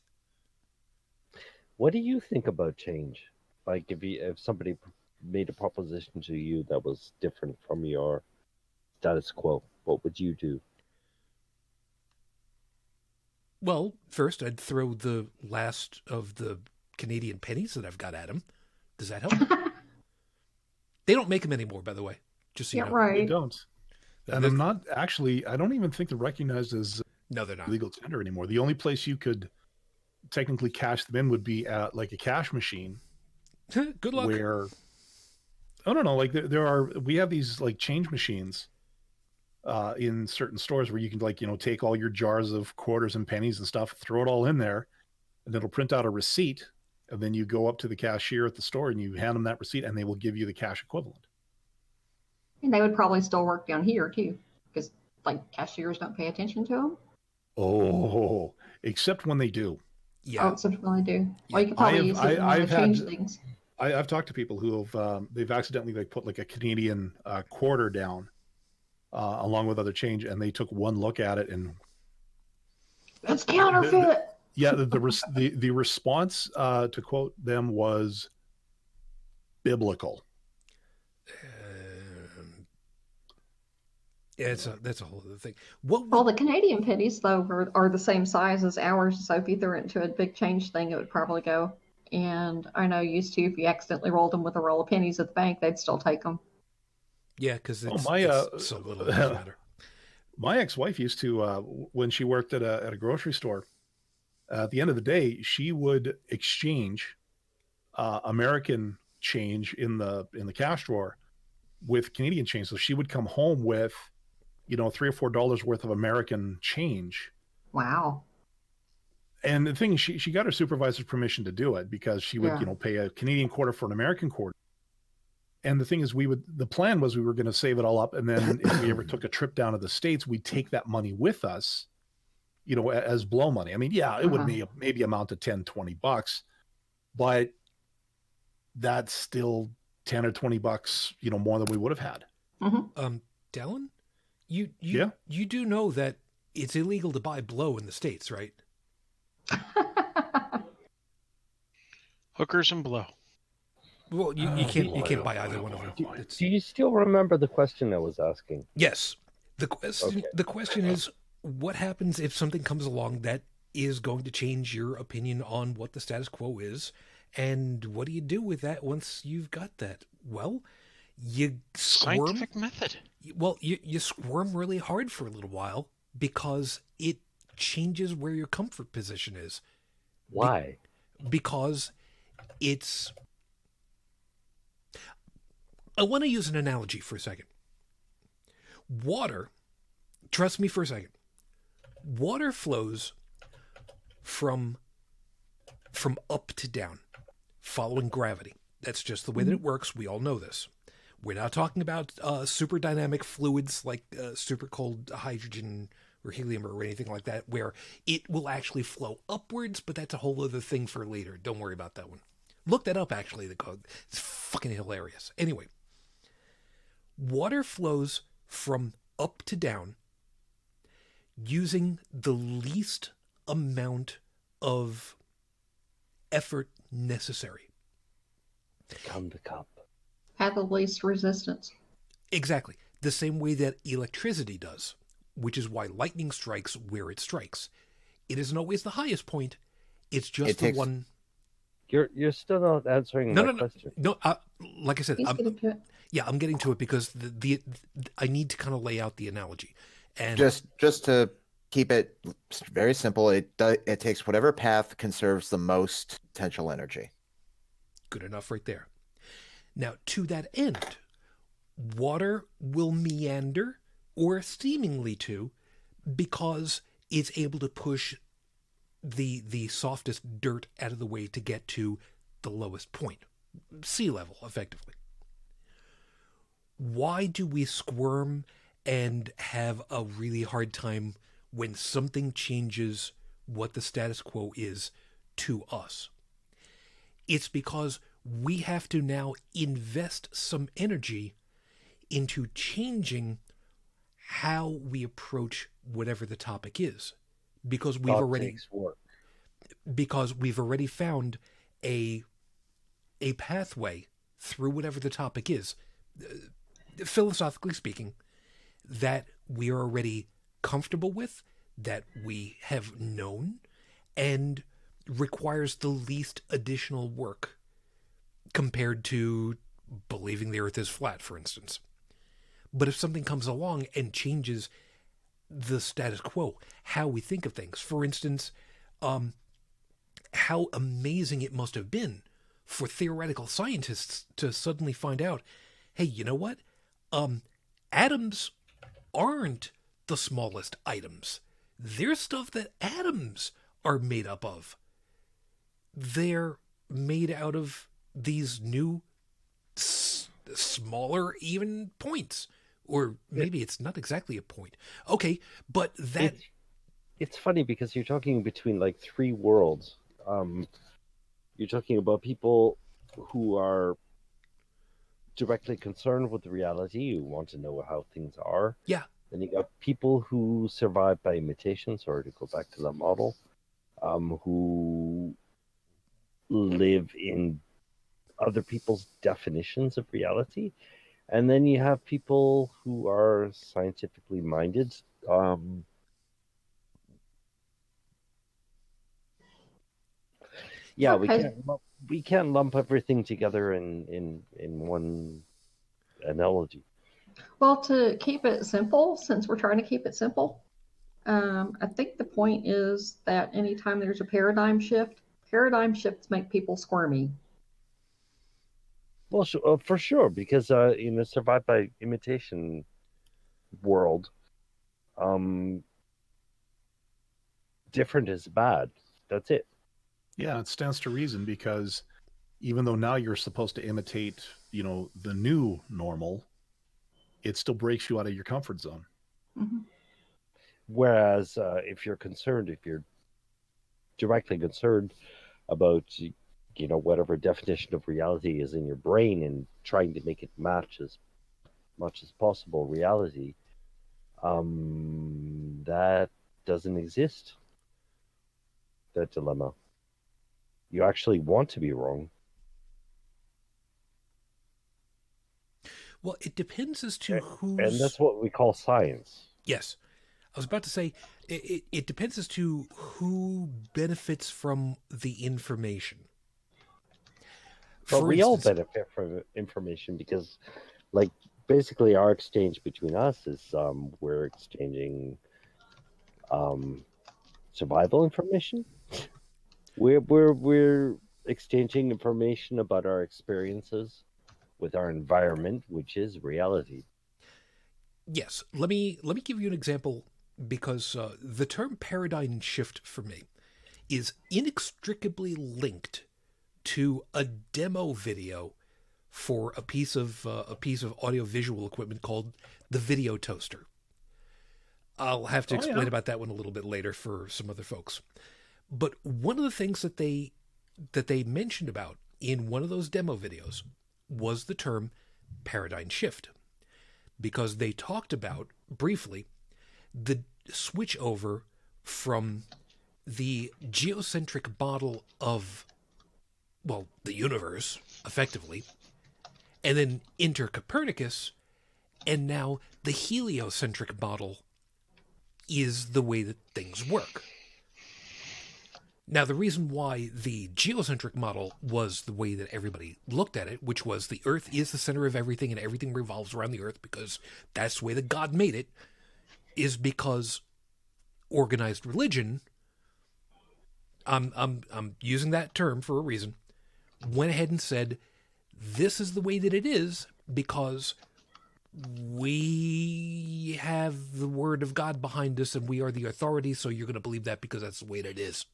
What do you think about change? Like, if somebody made a proposition to you that was different from your status quo, what would you do? Well, first I'd throw the last of the Canadian pennies that I've got at them. Does that help? They don't make them anymore, by the way. Just so you know. They Right. don't. And I'm not actually, I don't even think they're recognized as No, they're not. legal tender anymore. The only place you could technically cash them in would be at like a cash machine. Good luck. Where, I don't know, like we have these like change machines in certain stores where you can take all your jars of quarters and pennies and stuff, throw it all in there, and it'll print out a receipt. And then you go up to the cashier at the store and you hand them that receipt, and they will give you the cash equivalent. And they would probably still work down here too, because like cashiers don't pay attention to them. Oh, except when they do. Yeah. Oh, except when they do. Well, you could I probably have- use it I- to I've change had- things. I've talked to people who have they've accidentally put like a Canadian quarter down along with other change, and they took one look at it, and It's counterfeit. yeah, the response to quote them was biblical. Yeah, that's a whole other thing. What Well, the Canadian pennies, though, are the same size as ours. So if you threw it into a big change thing, it would probably go. And I know used to, if you accidentally rolled them with a roll of pennies at the bank, they'd still take them. Yeah, because it's so little. It doesn't matter. My ex-wife used to when she worked at a grocery store. At the end of the day, she would exchange American change in the cash drawer with Canadian change. So she would come home with, $3 or $4 worth of American change. Wow. And the thing is, she got her supervisor's permission to do it, because she would, Yeah. pay a Canadian quarter for an American quarter. And the thing is, the plan was we were going to save it all up. And then if we ever took a trip down to the States, we'd take that money with us, as blow money. I mean, yeah, it would maybe amount to $10-$20, but that's still $10 or $20, more than we would have had. Mm-hmm. Dalan, you Yeah. you do know that it's illegal to buy blow in the States, right? Hookers and blow. Well, you can't buy either one of them. It's- Do you still remember the question I was asking? Yes. The question Okay. the question is, what happens if something comes along that is going to change your opinion on what the status quo is, and what do you do with that once you've got that? Well, you squirm. Scientific method. Well, you squirm really hard for a little while, because it changes where your comfort position is. Why? Because it's... I want to use an analogy for a second. Water, trust me for a second, water flows from up to down, following gravity. That's just the way that it works. We all know this. We're not talking about super dynamic fluids like super cold hydrogen or helium or anything like that, where it will actually flow upwards, but that's a whole other thing for later. Don't worry about that one. Look that up, actually. It's fucking hilarious. Anyway, water flows from up to down using the least amount of effort necessary. Come to cup. Have the least resistance. Exactly. The same way that electricity does, which is why lightning strikes where it strikes. It isn't always the highest point. It's just the one. You're still not answering my question. No, like I said, He's getting to it. yeah, I'm getting to it because I need to kind of lay out the analogy. And Just to keep it very simple, it takes whatever path conserves the most potential energy. good enough right there. Now, to that end, water will meander or seemingly to, because it's able to push the softest dirt out of the way to get to the lowest point, sea level, effectively. Why do we squirm and have a really hard time when something changes what the status quo is to us? It's because we have to now invest some energy into changing how we approach whatever the topic is, because we've already found a pathway through whatever the topic is, philosophically speaking, that we are already comfortable with, that we have known, and requires the least additional work compared to believing the earth is flat, for instance. But if something comes along and changes the status quo, how we think of things, for instance, how amazing it must have been for theoretical scientists to suddenly find out, hey, you know what? Atoms aren't the smallest items. They're stuff that atoms are made up of. They're made out of these new smaller even points. Or maybe it's not exactly a point. Okay, but that... It's funny because you're talking between like three worlds. You're talking about people who are directly concerned with reality, who want to know how things are. Yeah. Then you got people who survive by imitation, sorry to go back to that model, who live in other people's definitions of reality. And then you have people who are scientifically minded. Yeah, Okay. we can't lump everything together in one analogy. Well, to keep it simple, since we're trying to keep it simple, I think the point is that anytime there's a paradigm shifts make people squirmy. Well, for sure, because in the survive by imitation world, different is bad. That's it. Yeah, it stands to reason, because even though now you're supposed to imitate, the new normal, it still breaks you out of your comfort zone. Mm-hmm. Whereas if you're directly concerned about, whatever definition of reality is in your brain and trying to make it match as much as possible reality, that doesn't exist. That dilemma. You actually want to be wrong. Well, it depends as to who's... And that's what we call science. Yes. I was about to say, it depends as to who benefits from the information. But we all benefit from information because, basically our exchange between us is we're exchanging survival information. We're exchanging information about our experiences with our environment, which is reality. Yes, let me give you an example, because the term paradigm shift for me is inextricably linked to a demo video for a piece of audio-visual equipment called the Video Toaster. I'll have to explain about that one a little bit later for some other folks. But one of the things that they mentioned about in one of those demo videos was the term paradigm shift, because they talked about briefly the switch over from the geocentric model of, well, the universe, effectively, and then enter Copernicus, and now the heliocentric model is the way that things work. Now, the reason why the geocentric model was the way that everybody looked at it, which was the Earth is the center of everything and everything revolves around the Earth because that's the way that God made it, is because organized religion, I'm using that term for a reason, went ahead and said, this is the way that it is because we have the word of God behind us and we are the authority, so you're going to believe that because that's the way that it is.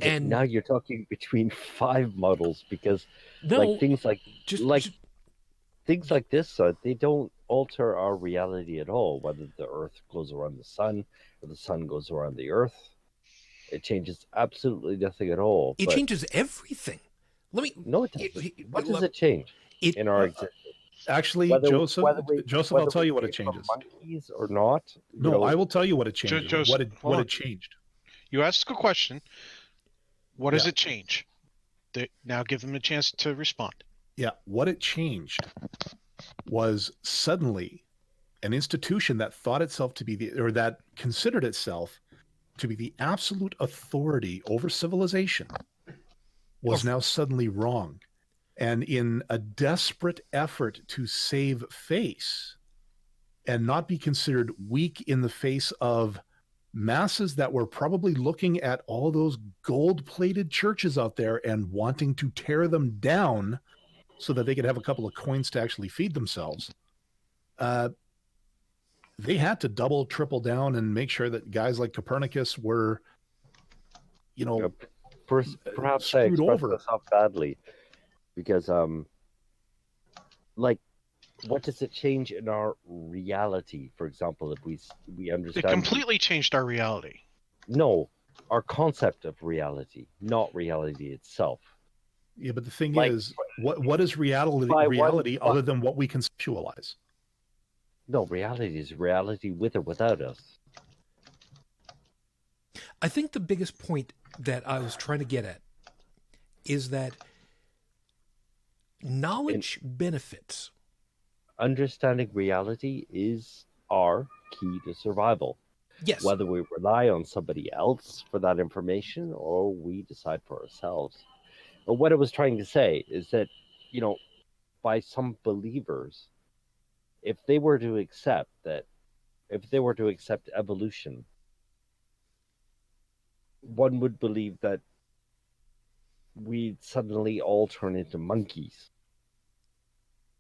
And now you're talking between 5 models, because no, things like just things like this, they don't alter our reality at all. Whether the Earth goes around the sun or the sun goes around the Earth, it changes absolutely nothing at all. it But changes everything. Let me. no, it doesn't. What does it change in our existence? Actually, Joseph, I'll tell you what it came from changes. monkeys or not? No, I will tell you what it changes. Joseph, what it changed. You asked a question. What does Yeah. it change? Now give them a chance to respond. Yeah, what it changed was suddenly an institution that thought itself to be that considered itself to be the absolute authority over civilization was now suddenly wrong. And in a desperate effort to save face and not be considered weak in the face of masses that were probably looking at all those gold-plated churches out there and wanting to tear them down so that they could have a couple of coins to actually feed themselves, they had to double, triple down and make sure that guys like Copernicus were, perhaps I screwed expressed over. myself badly, because what does it change in our reality? For example, if we understand, It completely changed our reality. No, our concept of reality, not reality itself. Yeah, but the thing is, what is reality other than what we conceptualize? No, reality is reality with or without us. I think the biggest point that I was trying to get at is that knowledge benefits. Understanding reality is our key to survival. Yes. Whether we rely on somebody else for that information or we decide for ourselves. But what I was trying to say is that, by some believers, if they were to accept evolution, one would believe that we'd suddenly all turn into monkeys.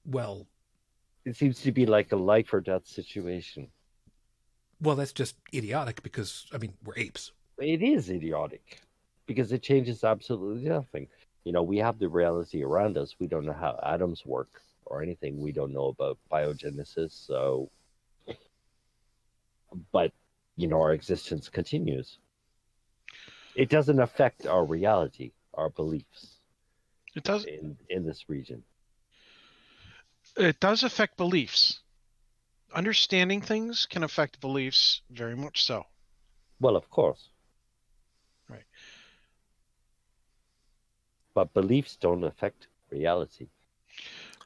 Well, it seems to be like a life or death situation. Well, that's just idiotic because, we're apes. It is idiotic because it changes absolutely nothing. We have the reality around us. We don't know how atoms work or anything. We don't know about biogenesis. So, but, our existence continues. It doesn't affect our reality, our beliefs. It does in this region. It does affect beliefs. Understanding things can affect beliefs very much so. Well, of course. Right. But beliefs don't affect reality.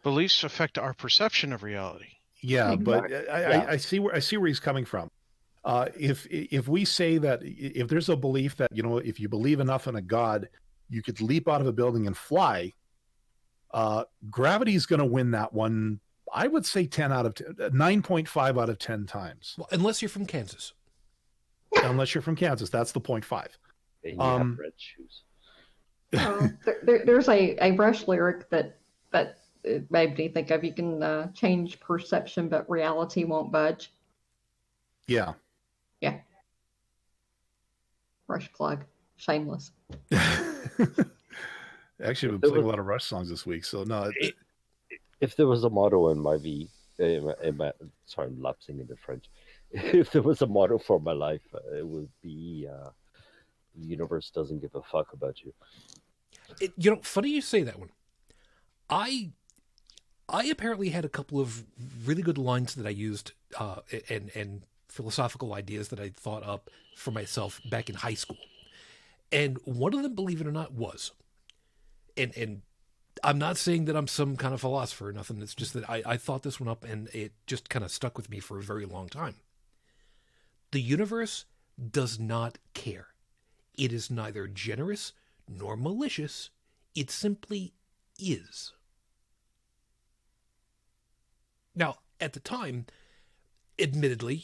Beliefs affect our perception of reality. Yeah, but I see where he's coming from. If we say that if there's a belief that, if you believe enough in a God, you could leap out of a building and fly, gravity is going to win that one. I would say 9.5 out of 10 times. Well, unless you're from Kansas. Unless you're from Kansas, that's the 0.5. And you have red shoes. There's a Rush lyric that made me think of. You can change perception, but reality won't budge. Yeah. Yeah. Rush plug. Shameless. Actually, I've been playing a lot of Rush songs this week, so no. If there was a motto in my sorry, I'm lapsing into French. If there was a motto for my life, it would be the universe doesn't give a fuck about you. Funny you say that one. I apparently had a couple of really good lines that I used and philosophical ideas that I thought up for myself back in high school. And one of them, believe it or not, was, and I'm not saying that I'm some kind of philosopher or nothing. It's just that I thought this one up and it just kind of stuck with me for a very long time. The universe does not care. It is neither generous nor malicious. It simply is. Now, at the time, admittedly,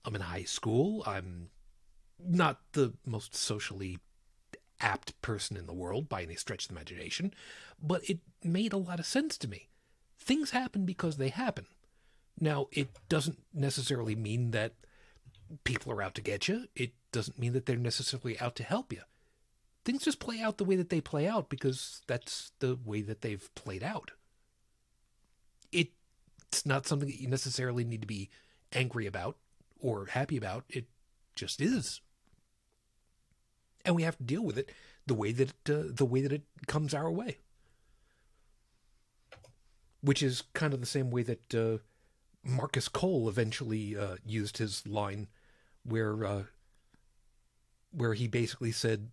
I'm in high school. I'm not the most socially apt person in the world by any stretch of the imagination, but it made a lot of sense to me. Things happen because they happen. Now, it doesn't necessarily mean that people are out to get you. It doesn't mean that they're necessarily out to help you. Things just play out the way that they play out because that's the way that they've played out. It's not something that you necessarily need to be angry about or happy about. It just is. And we have to deal with it the way that it comes our way. Which is kind of the same way that Marcus Cole eventually used his line where he basically said,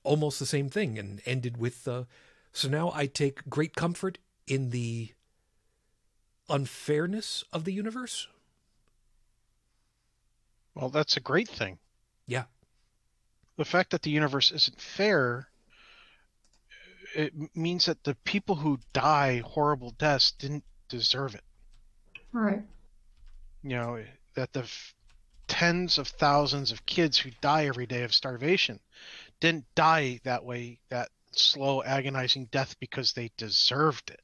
almost the same thing and ended with, so now I take great comfort in the unfairness of the universe. Well, that's a great thing. Yeah. The fact that the universe isn't fair, it means that the people who die horrible deaths didn't deserve it. Right. That the tens of thousands of kids who die every day of starvation didn't die that way, that slow, agonizing death, because they deserved it.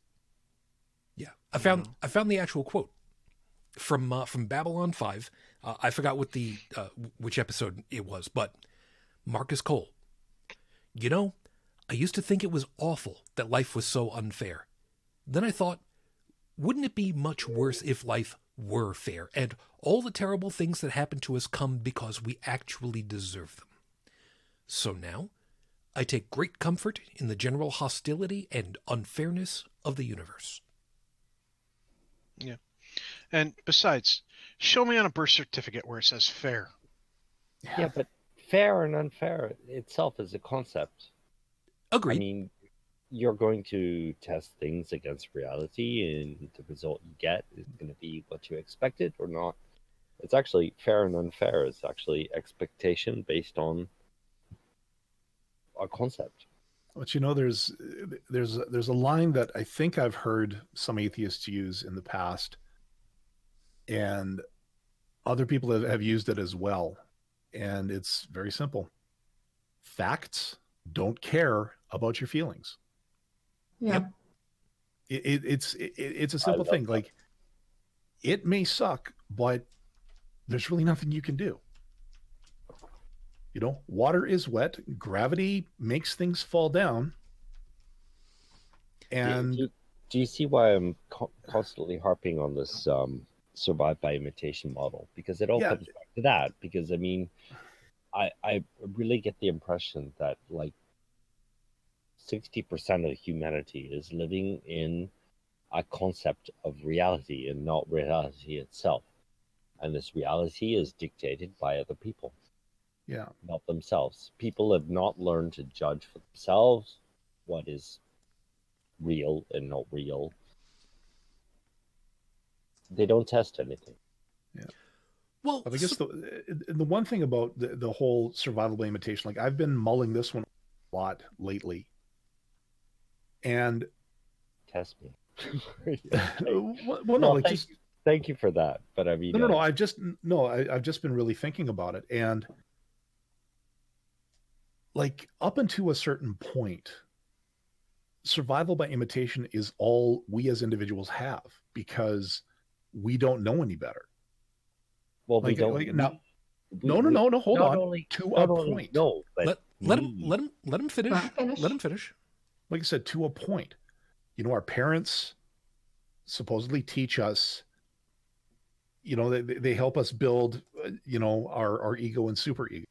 Yeah. I found the actual quote from Babylon 5. I forgot what which episode it was, but Marcus Cole. I used to think it was awful that life was so unfair. Then I thought, wouldn't it be much worse if life were fair and all the terrible things that happen to us come because we actually deserve them? So now, I take great comfort in the general hostility and unfairness of the universe. Yeah. And besides, show me on a birth certificate where it says fair. Yeah, but fair and unfair itself is a concept. Agreed. I mean, you're going to test things against reality, and the result you get is going to be what you expected or not. It's actually fair and unfair. It's actually expectation based on a concept. But there's a line that I think I've heard some atheists use in the past, and other people have used it as well. And it's very simple. Facts don't care about your feelings. Yeah. Yep. It's a simple thing. That. Like, it may suck, but there's really nothing you can do. Water is wet. Gravity makes things fall down. And do you see why I'm constantly harping on this survive by imitation model? Because it all comes back to that. Because I really get the impression that 60% of humanity is living in a concept of reality and not reality itself. And this reality is dictated by other people. Yeah. Not themselves. People have not learned to judge for themselves what is real and not real. They don't test anything. Yeah. Well, I guess the one thing about the whole survival by imitation, I've been mulling this one a lot lately. And test me. Thank you for that. But I mean, no. I've just been really thinking about it, and up until a certain point, survival by imitation is all we as individuals have because we don't know any better. Well, we don't. Now, no. Hold on. To a point. No, but let him finish. Let him finish. Like I said, to a point. Our parents supposedly teach us. They help us build. Our ego and super ego.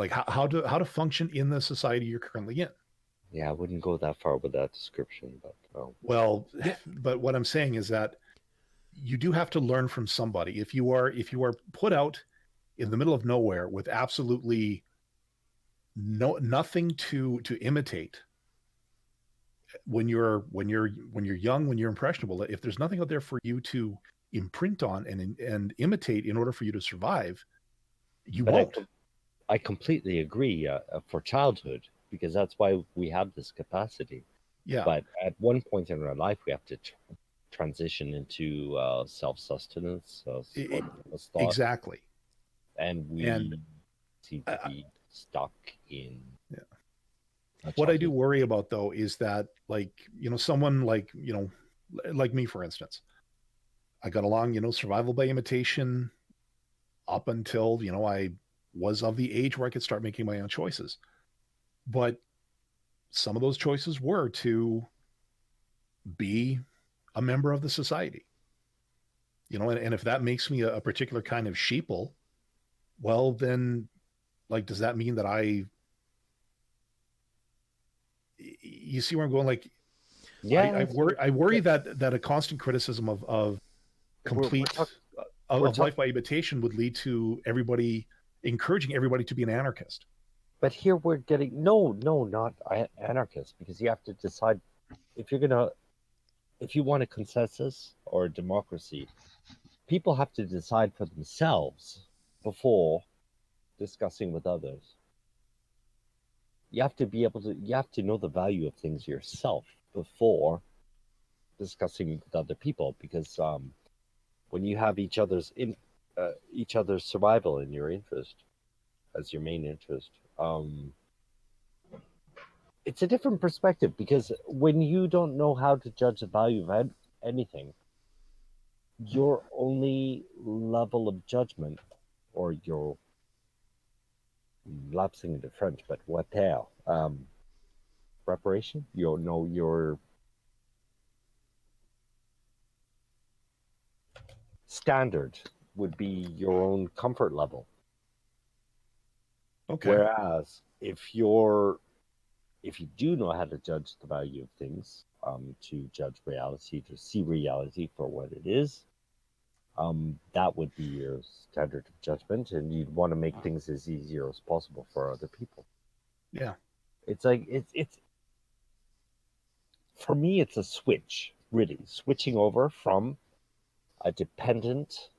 How to function in the society you're currently in. Yeah, I wouldn't go that far with that description, but well, but what I'm saying is that you do have to learn from somebody. If you are put out in the middle of nowhere with absolutely nothing to imitate, when you're young, when you're impressionable, if there's nothing out there for you to imprint on and imitate in order for you to survive, you won't. I completely agree for childhood, because that's why we have this capacity. Yeah. But at one point in our life, we have to transition into self-sustenance. Exactly. And we seem to be stuck in. Yeah. What I do worry about, though, is that, someone like me, for instance. I got along, survival by imitation up until, I was of the age where I could start making my own choices. But some of those choices were to be a member of the society. And if that makes me a particular kind of sheeple, well, then, like, does that mean that you see where I'm going? Like, Yeah, I worry that a constant criticism of complete of life by imitation would lead to encouraging everybody to be an anarchist. But here we're getting not anarchist, because you have to decide if you want a consensus or a democracy. People have to decide for themselves before discussing with others. You have to know the value of things yourself before discussing with other people, because when you have each other's survival in your interest as your main interest, it's a different perspective, because when you don't know how to judge the value of anything, your only level of judgment, or your lapsing into French, but what the hell, reparation, your standard would be your own comfort level. Okay. Whereas if you do know how to judge the value of things, to judge reality, to see reality for what it is, that would be your standard of judgment, and you'd want to make things as easier as possible for other people. Yeah. It's like it's for me, it's a switch, really, switching over from a dependent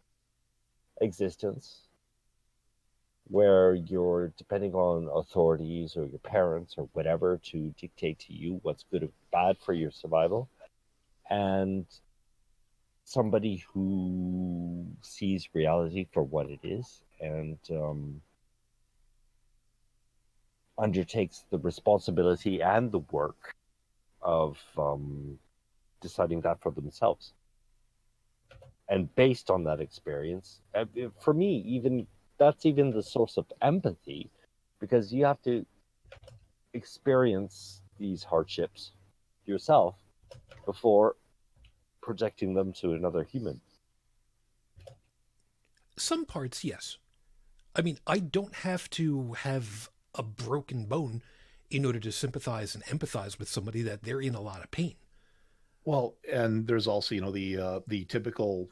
existence where you're depending on authorities or your parents or whatever to dictate to you what's good or bad for your survival, and somebody who sees reality for what it is and undertakes the responsibility and the work of deciding that for themselves. And based on that experience, for me, that's even the source of empathy, because you have to experience these hardships yourself before projecting them to another human. Some parts, yes. I mean, I don't have to have a broken bone in order to sympathize and empathize with somebody that they're in a lot of pain. Well, and there's also, the typical,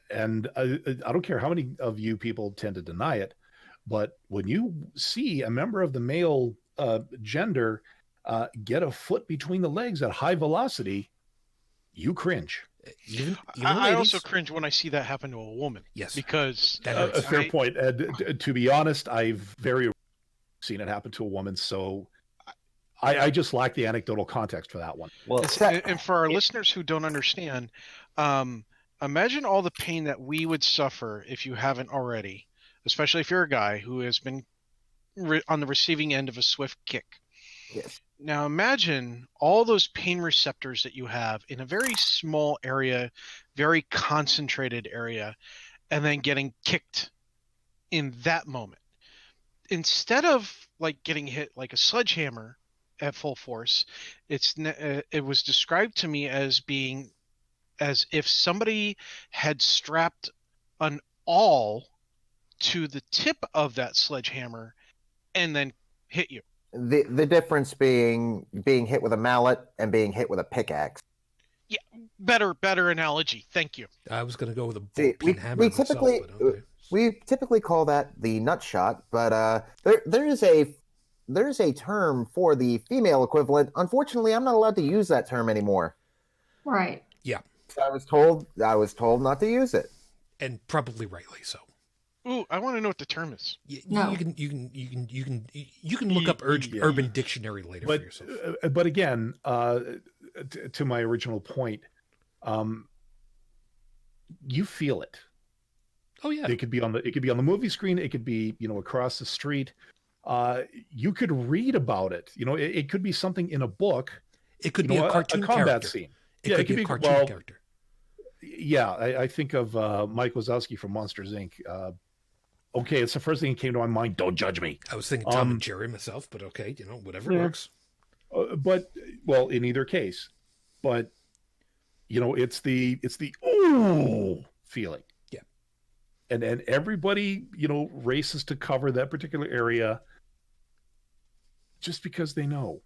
and I don't care how many of you people tend to deny it, but when you see a member of the male gender get a foot between the legs at high velocity, you cringe. Even I ladies, also cringe when I see that happen to a woman. Yes. Because That a hurts. fair point. To be honest, I've very seen it happen to a woman, so I just lack the anecdotal context for that one. Well, and for our listeners who don't understand, imagine all the pain that we would suffer if you haven't already, especially if you're a guy who has been on the receiving end of a swift kick. Yes. Now imagine all those pain receptors that you have in a very small area, very concentrated area, and then getting kicked in that moment. Instead of like getting hit like a sledgehammer at full force, it was described to me as being as if somebody had strapped an awl to the tip of that sledgehammer and then hit you. The difference being hit with a mallet and being hit with a pickaxe. Yeah, better analogy. Thank you. I was going to go with a See, ball-peen hammer myself, but okay. we typically call that the nut shot, but there is a term for the female equivalent. Unfortunately, I'm not allowed to use that term anymore. Right. Yeah, I was told not to use it. and probably rightly so. Ooh, I want to know what the term is. No. You can look up Urban Dictionary later for yourself. But again, to my original point, you feel it. Oh yeah, It could be on the movie screen. It could be across the street. You could read about it. It could be something in a book. it could be a cartoon combat character. scene. It could be a cartoon character. Yeah, I think of Mike Wazowski from Monsters Inc. Okay, it's the first thing that came to my mind. Don't judge me. I was thinking Tom and Jerry myself, but okay, whatever works. But well, in either case, but it's the ooh feeling. Yeah. And everybody, races to cover that particular area just because they know.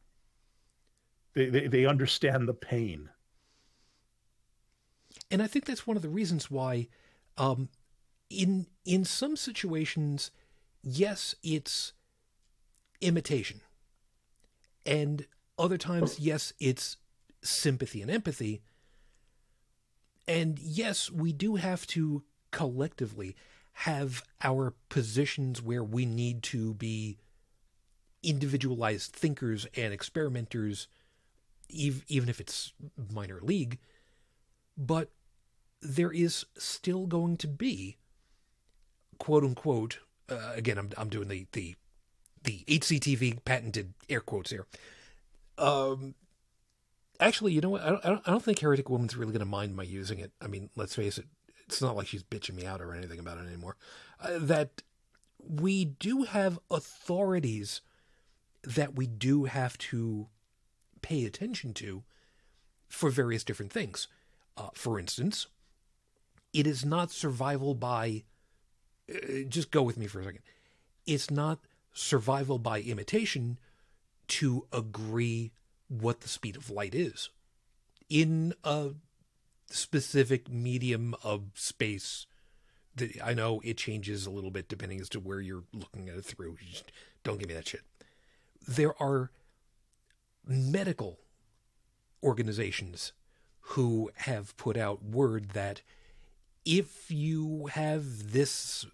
They understand the pain. And I think that's one of the reasons why in some situations, yes, it's imitation. And other times, yes, it's sympathy and empathy. And yes, we do have to collectively have our positions where we need to be individualized thinkers and experimenters, even if it's minor league. But there is still going to be, quote unquote, again, I'm doing the HCTV patented air quotes here. Actually, you know what? I don't think Heretic Woman's really going to mind my using it. I mean, let's face it. It's not like she's bitching me out or anything about it anymore. That we do have authorities that we do have to pay attention to for various different things. For instance, it is not survival by... just go with me for a second. It's not survival by imitation to agree what the speed of light is in a specific medium of space. That I know it changes a little bit depending as to where you're looking at it through. Just don't give me that shit. There are medical organizations who have put out word that if you have this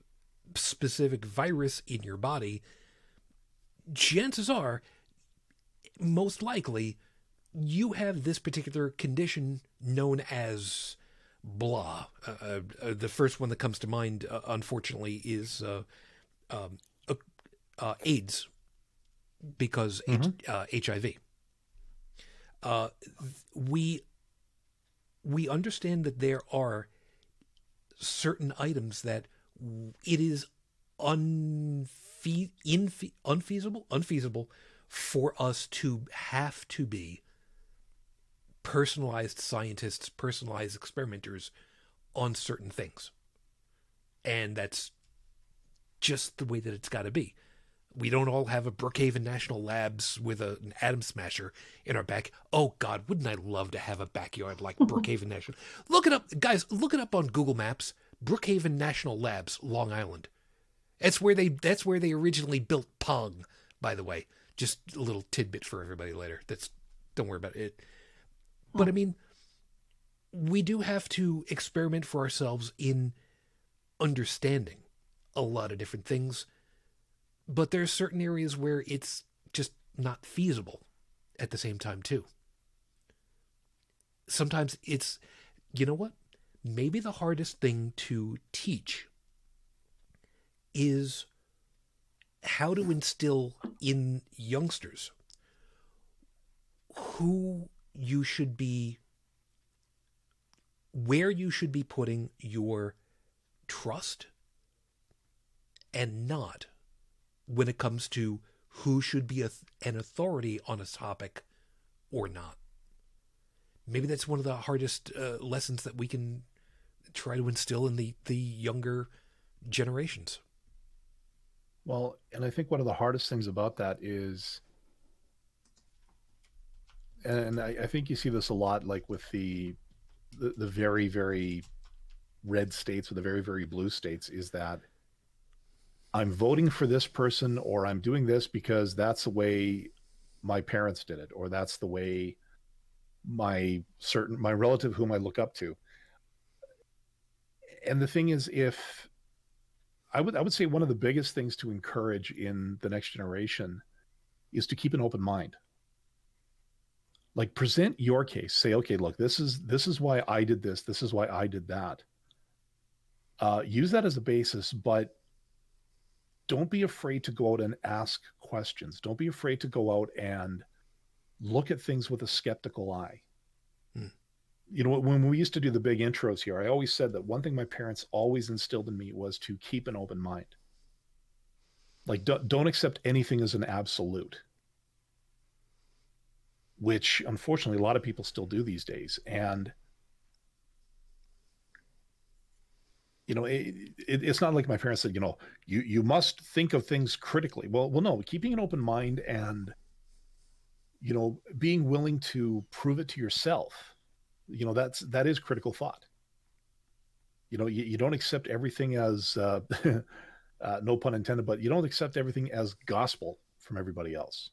specific virus in your body, chances are, most likely, you have this particular condition known as blah. The first one that comes to mind, unfortunately, is AIDS, because HIV. We understand that there are certain items that it is unfeasible for us to have to be personalized scientists, personalized experimenters on certain things. And that's just the way that it's got to be. We don't all have a Brookhaven National Labs with an atom smasher in our back. Oh, God, wouldn't I love to have a backyard like Brookhaven National? Look it up, guys. Look it up on Google Maps. Brookhaven National Labs, Long Island. That's where they originally built Pong, by the way. Just a little tidbit for everybody later. Don't worry about it. But I mean, we do have to experiment for ourselves in understanding a lot of different things. But there are certain areas where it's just not feasible at the same time, too. Sometimes it's, you know what? Maybe the hardest thing to teach is how to instill in youngsters who you should be, where you should be putting your trust and not when it comes to who should be an authority on a topic or not. Maybe that's one of the hardest lessons that we can try to instill in the younger generations. Well, and I think one of the hardest things about that is, and I think you see this a lot, like with the very, very red states or the very, very blue states, is that I'm voting for this person, or I'm doing this because that's the way my parents did it, or that's the way my relative whom I look up to. And the thing is, if I would say one of the biggest things to encourage in the next generation is to keep an open mind. Like, present your case. Say, okay, look, this is why I did this. This is why I did that. Use that as a basis, but don't be afraid to go out and ask questions. Don't be afraid to go out and look at things with a skeptical eye. You know, when we used to do the big intros here, I always said that one thing my parents always instilled in me was to keep an open mind. Like, don't accept anything as an absolute, which unfortunately a lot of people still do these days. And you know, it's not like my parents said, you know, you must think of things critically. Well, no, keeping an open mind and, you know, being willing to prove it to yourself, you know, that is critical thought. You know, you don't accept everything as, no pun intended, but you don't accept everything as gospel from everybody else.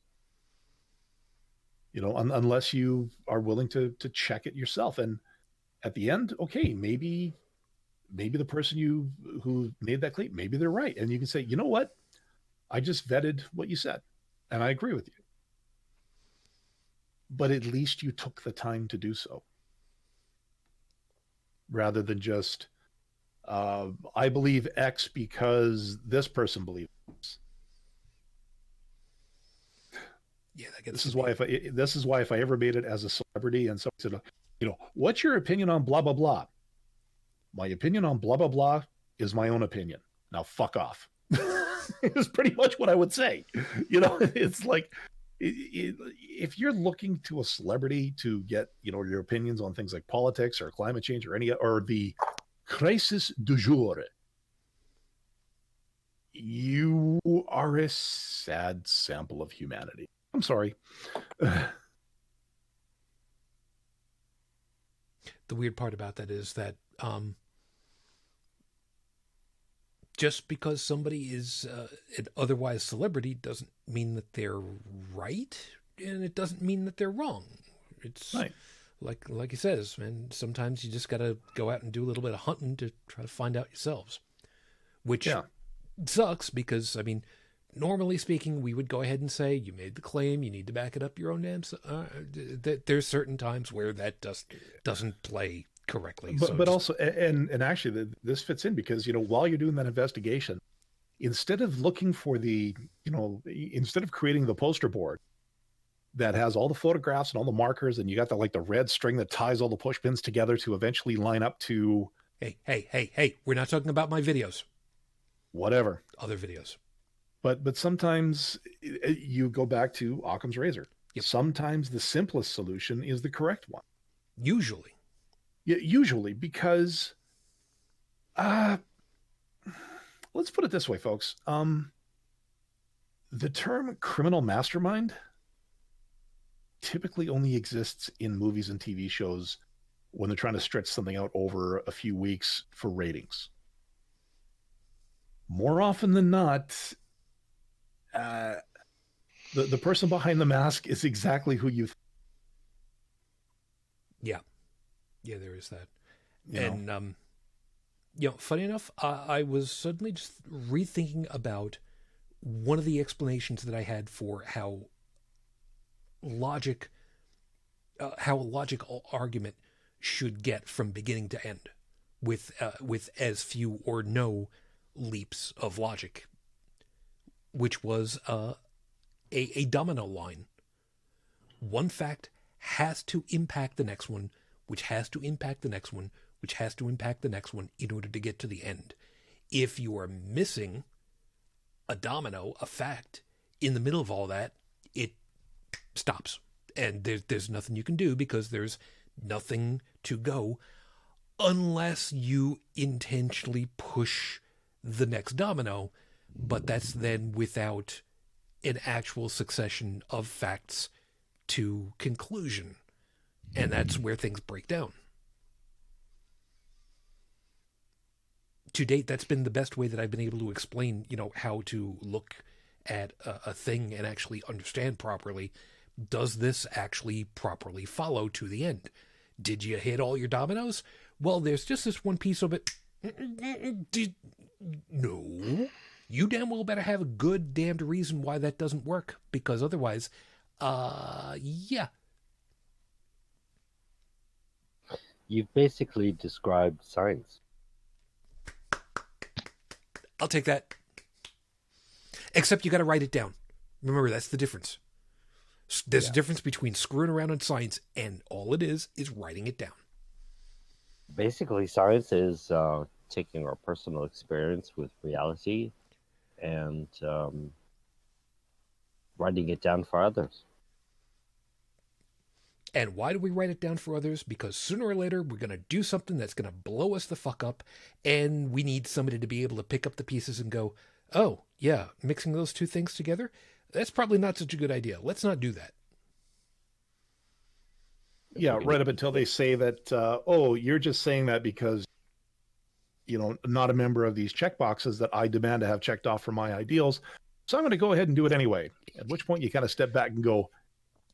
You know, unless you are willing to check it yourself. And at the end, okay, maybe the person who made that claim, maybe they're right. And you can say, you know what? I just vetted what you said and I agree with you. But at least you took the time to do so. Rather than just, I believe X because this person believes X. Yeah, that gets this is why if I ever made it as a celebrity and somebody said, you know, what's your opinion on blah, blah, blah? My opinion on blah, blah, blah is my own opinion. Now fuck off. It's pretty much what I would say. You know, it's like, if you're looking to a celebrity to get, you know, your opinions on things like politics or climate change or or the crisis du jour, you are a sad sample of humanity. I'm sorry. The weird part about that is that just because somebody is an otherwise celebrity doesn't mean that they're right, and it doesn't mean that they're wrong. It's right. Like he says, man, sometimes you just got to go out and do a little bit of hunting to try to find out yourselves, which sucks because, I mean, normally speaking, we would go ahead and say, you made the claim, you need to back it up your own damn there's certain times where that doesn't play correctly. But also, and actually this fits in because, you know, while you're doing that investigation, instead of looking for instead of creating the poster board that has all the photographs and all the markers, and you got the red string that ties all the push pins together to eventually line up to... Hey, we're not talking about my videos. Whatever. Other videos. But sometimes you go back to Occam's razor. Yep. Sometimes the simplest solution is the correct one. Usually. Yeah, usually, because let's put it this way, folks. The term criminal mastermind typically only exists in movies and TV shows when they're trying to stretch something out over a few weeks for ratings. More often than not, the person behind the mask is exactly who you think. Yeah, there is that. Funny enough, I was suddenly just rethinking about one of the explanations that I had for how a logical argument should get from beginning to end with as few or no leaps of logic, which was a domino line. One fact has to impact the next one, which has to impact the next one, which has to impact the next one in order to get to the end. If you are missing a domino, a fact, in the middle of all that, it stops. And there's nothing you can do because there's nothing to go unless you intentionally push the next domino, but that's then without an actual succession of facts to conclusion. And that's where things break down. To date, that's been the best way that I've been able to explain, how to look at a thing and actually understand properly. Does this actually properly follow to the end? Did you hit all your dominoes? Well, there's just this one piece of it. No. You damn well better have a good damned reason why that doesn't work, because otherwise, yeah. You've basically described science. I'll take that. Except you got to write it down. Remember, that's the difference. There's a difference between screwing around in science and all it is writing it down. Basically, science is taking our personal experience with reality and writing it down for others. And why do we write it down for others? Because sooner or later, we're going to do something that's going to blow us the fuck up, and we need somebody to be able to pick up the pieces and go, oh, yeah, mixing those two things together, that's probably not such a good idea. Let's not do that. Yeah, right up until they say that, oh, you're just saying that because, not a member of these checkboxes that I demand to have checked off for my ideals. So I'm going to go ahead and do it anyway. At which point you kind of step back and go,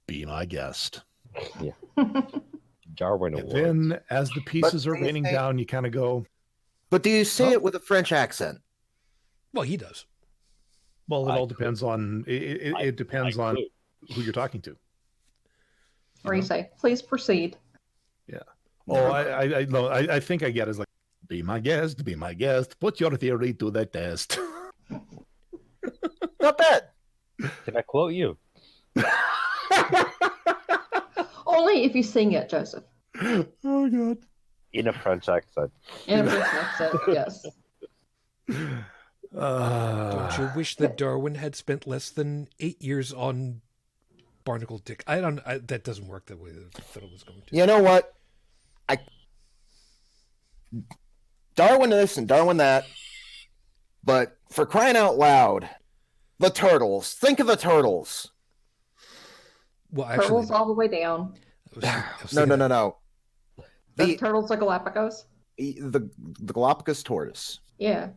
be my guest. Yeah. Darwin And Awards. then as the pieces are do you raining think- down, you kind of go, But do you say Oh. it with a French accent? Well, he does. well, it I all depends on, it depends on who you're talking to. Or you say, please proceed. Oh, I think I get it. It's like, be my guest, put your theory to the test. Not bad. Can I quote you? Only if you sing it, Joseph. Oh, God. In a French accent. In a French accent, yes. Don't you wish that Darwin had spent less than 8 years on barnacle dick? That doesn't work the way that I thought it was going to. You know what? Darwin this and Darwin that. But for crying out loud, the turtles. Think of the turtles. Well, actually, Turtles all the way down. I was No. thinking- The turtles are Galapagos? The Galapagos tortoise. Yeah.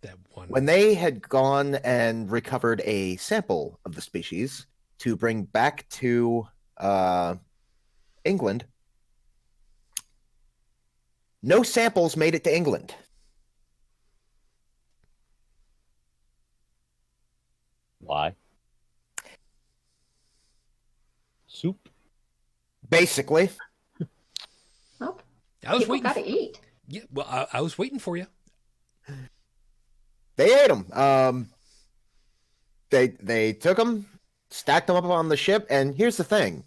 That one. When they had gone and recovered a sample of the species to bring back to England, no samples made it to England. Why? Soup? Basically, Nope. I was People waiting. gotta eat. Yeah, well, I was waiting for you. they ate them. They took them, stacked them up on the ship, and here's the thing: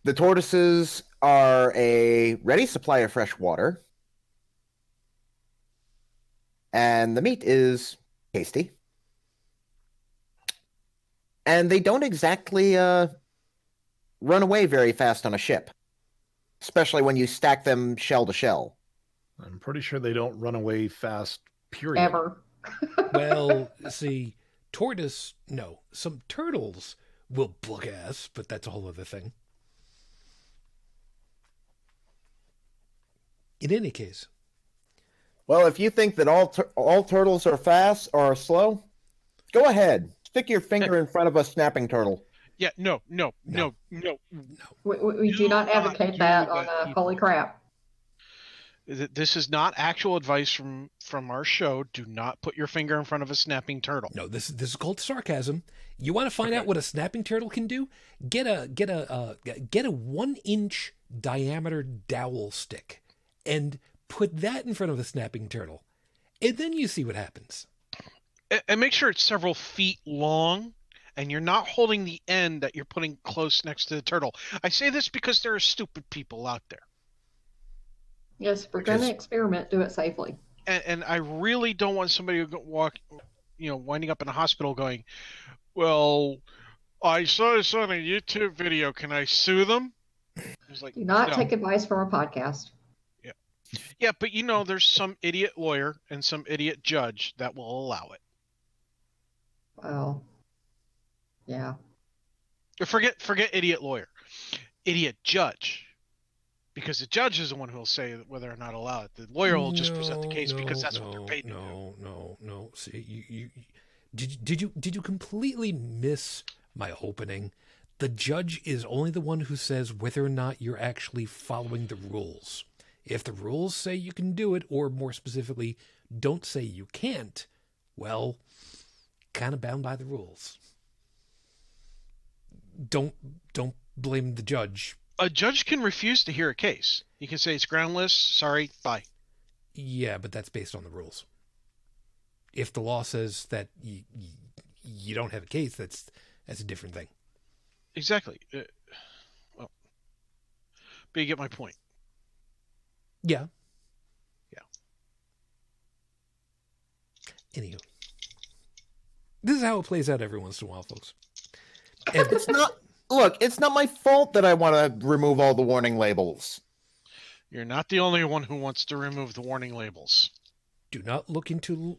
the tortoises are a ready supply of fresh water, and the meat is tasty, and they don't exactly run away very fast on a ship, especially when you stack them shell to shell. I'm pretty sure they don't run away fast, period. Ever. Well, see, tortoise, no. Some turtles will book ass, but that's a whole other thing. In any case, Well, if you think that all turtles are fast or slow, go ahead. Stick your finger in front of a snapping turtle. Yeah, no. We do Do not not advocate do that that, on people. Holy Crap. This is not actual advice from our show. Do not put your finger in front of a snapping turtle. no, this is called sarcasm. You want to find out what a snapping turtle can do? Get a 1-inch diameter dowel stick and put that in front of a snapping turtle, and then you see what happens. And make sure it's several feet long, and you're not holding the end that you're putting close next to the turtle. I say this because there are stupid people out there. Yes, if we're going to experiment, do it safely. And I really don't want somebody winding up in a hospital going, well, I saw this on a YouTube video. Can I sue them? It's like, Do not no. take advice from a podcast. Yeah, but there's some idiot lawyer and some idiot judge that will allow it. Well, yeah. Forget idiot lawyer, idiot judge, because the judge is the one who will say whether or not allow it. The lawyer will just present the case because that's what they're paid to do. No. See, you did you completely miss my opening? The judge is only the one who says whether or not you're actually following the rules. If the rules say you can do it, or more specifically, don't say you can't, well, kind of bound by the rules. Don't blame the judge. A judge can refuse to hear a case. He can say it's groundless. Sorry, bye. Yeah, but that's based on the rules. If the law says that you don't have a case, that's a different thing. Exactly. Well, but you get my point. Yeah. Yeah. Anywho, this is how it plays out every once in a while, folks. And It's not. Look, it's not my fault that I want to remove all the warning labels. You're not the only one who wants to remove the warning labels. do not look into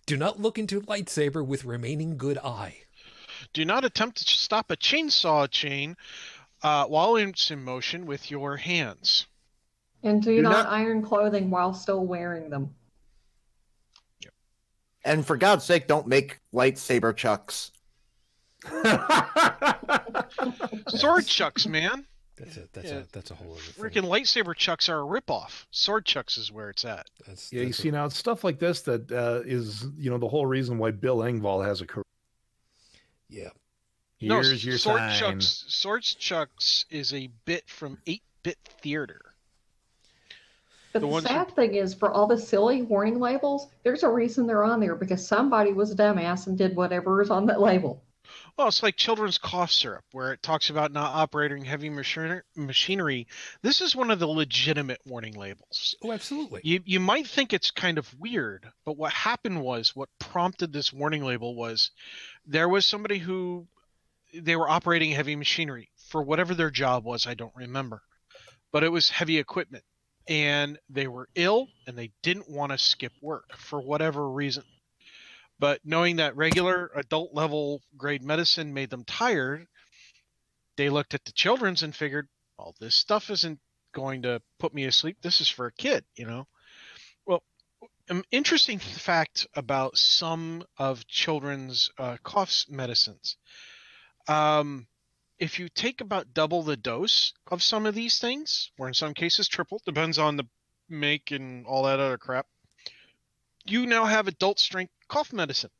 do not look into lightsaber with remaining good eye. Do not attempt to stop a chainsaw chain while it's in motion with your hands. And do Do not not- iron clothing while still wearing them. And for God's sake, don't make lightsaber chucks. Sword chucks, man. That's a whole other thing. Freaking lightsaber chucks are a ripoff. Sword chucks is where it's at. Yeah, you see, now it's stuff like this that is, the whole reason why Bill Engvall has a career. Yeah. Here's your Sword sign. chucks. Sword chucks is a bit from 8-bit theater. But the sad thing is, for all the silly warning labels, there's a reason they're on there, because somebody was a dumbass and did whatever is on that label. Well, it's like children's cough syrup, where it talks about not operating heavy machinery. This is one of the legitimate warning labels. Oh, absolutely. You might think it's kind of weird, but what happened was, what prompted this warning label was, there was somebody who, they were operating heavy machinery for whatever their job was. I don't remember, but it was heavy equipment, and they were ill and they didn't want to skip work for whatever reason. But knowing that regular adult level grade medicine made them tired, they looked at the children's and figured, well, this stuff isn't going to put me asleep. This is for a kid, Well, an interesting fact about some of children's cough medicines. If you take about double the dose of some of these things, or in some cases triple, depends on the make and all that other crap, you now have adult strength cough medicine.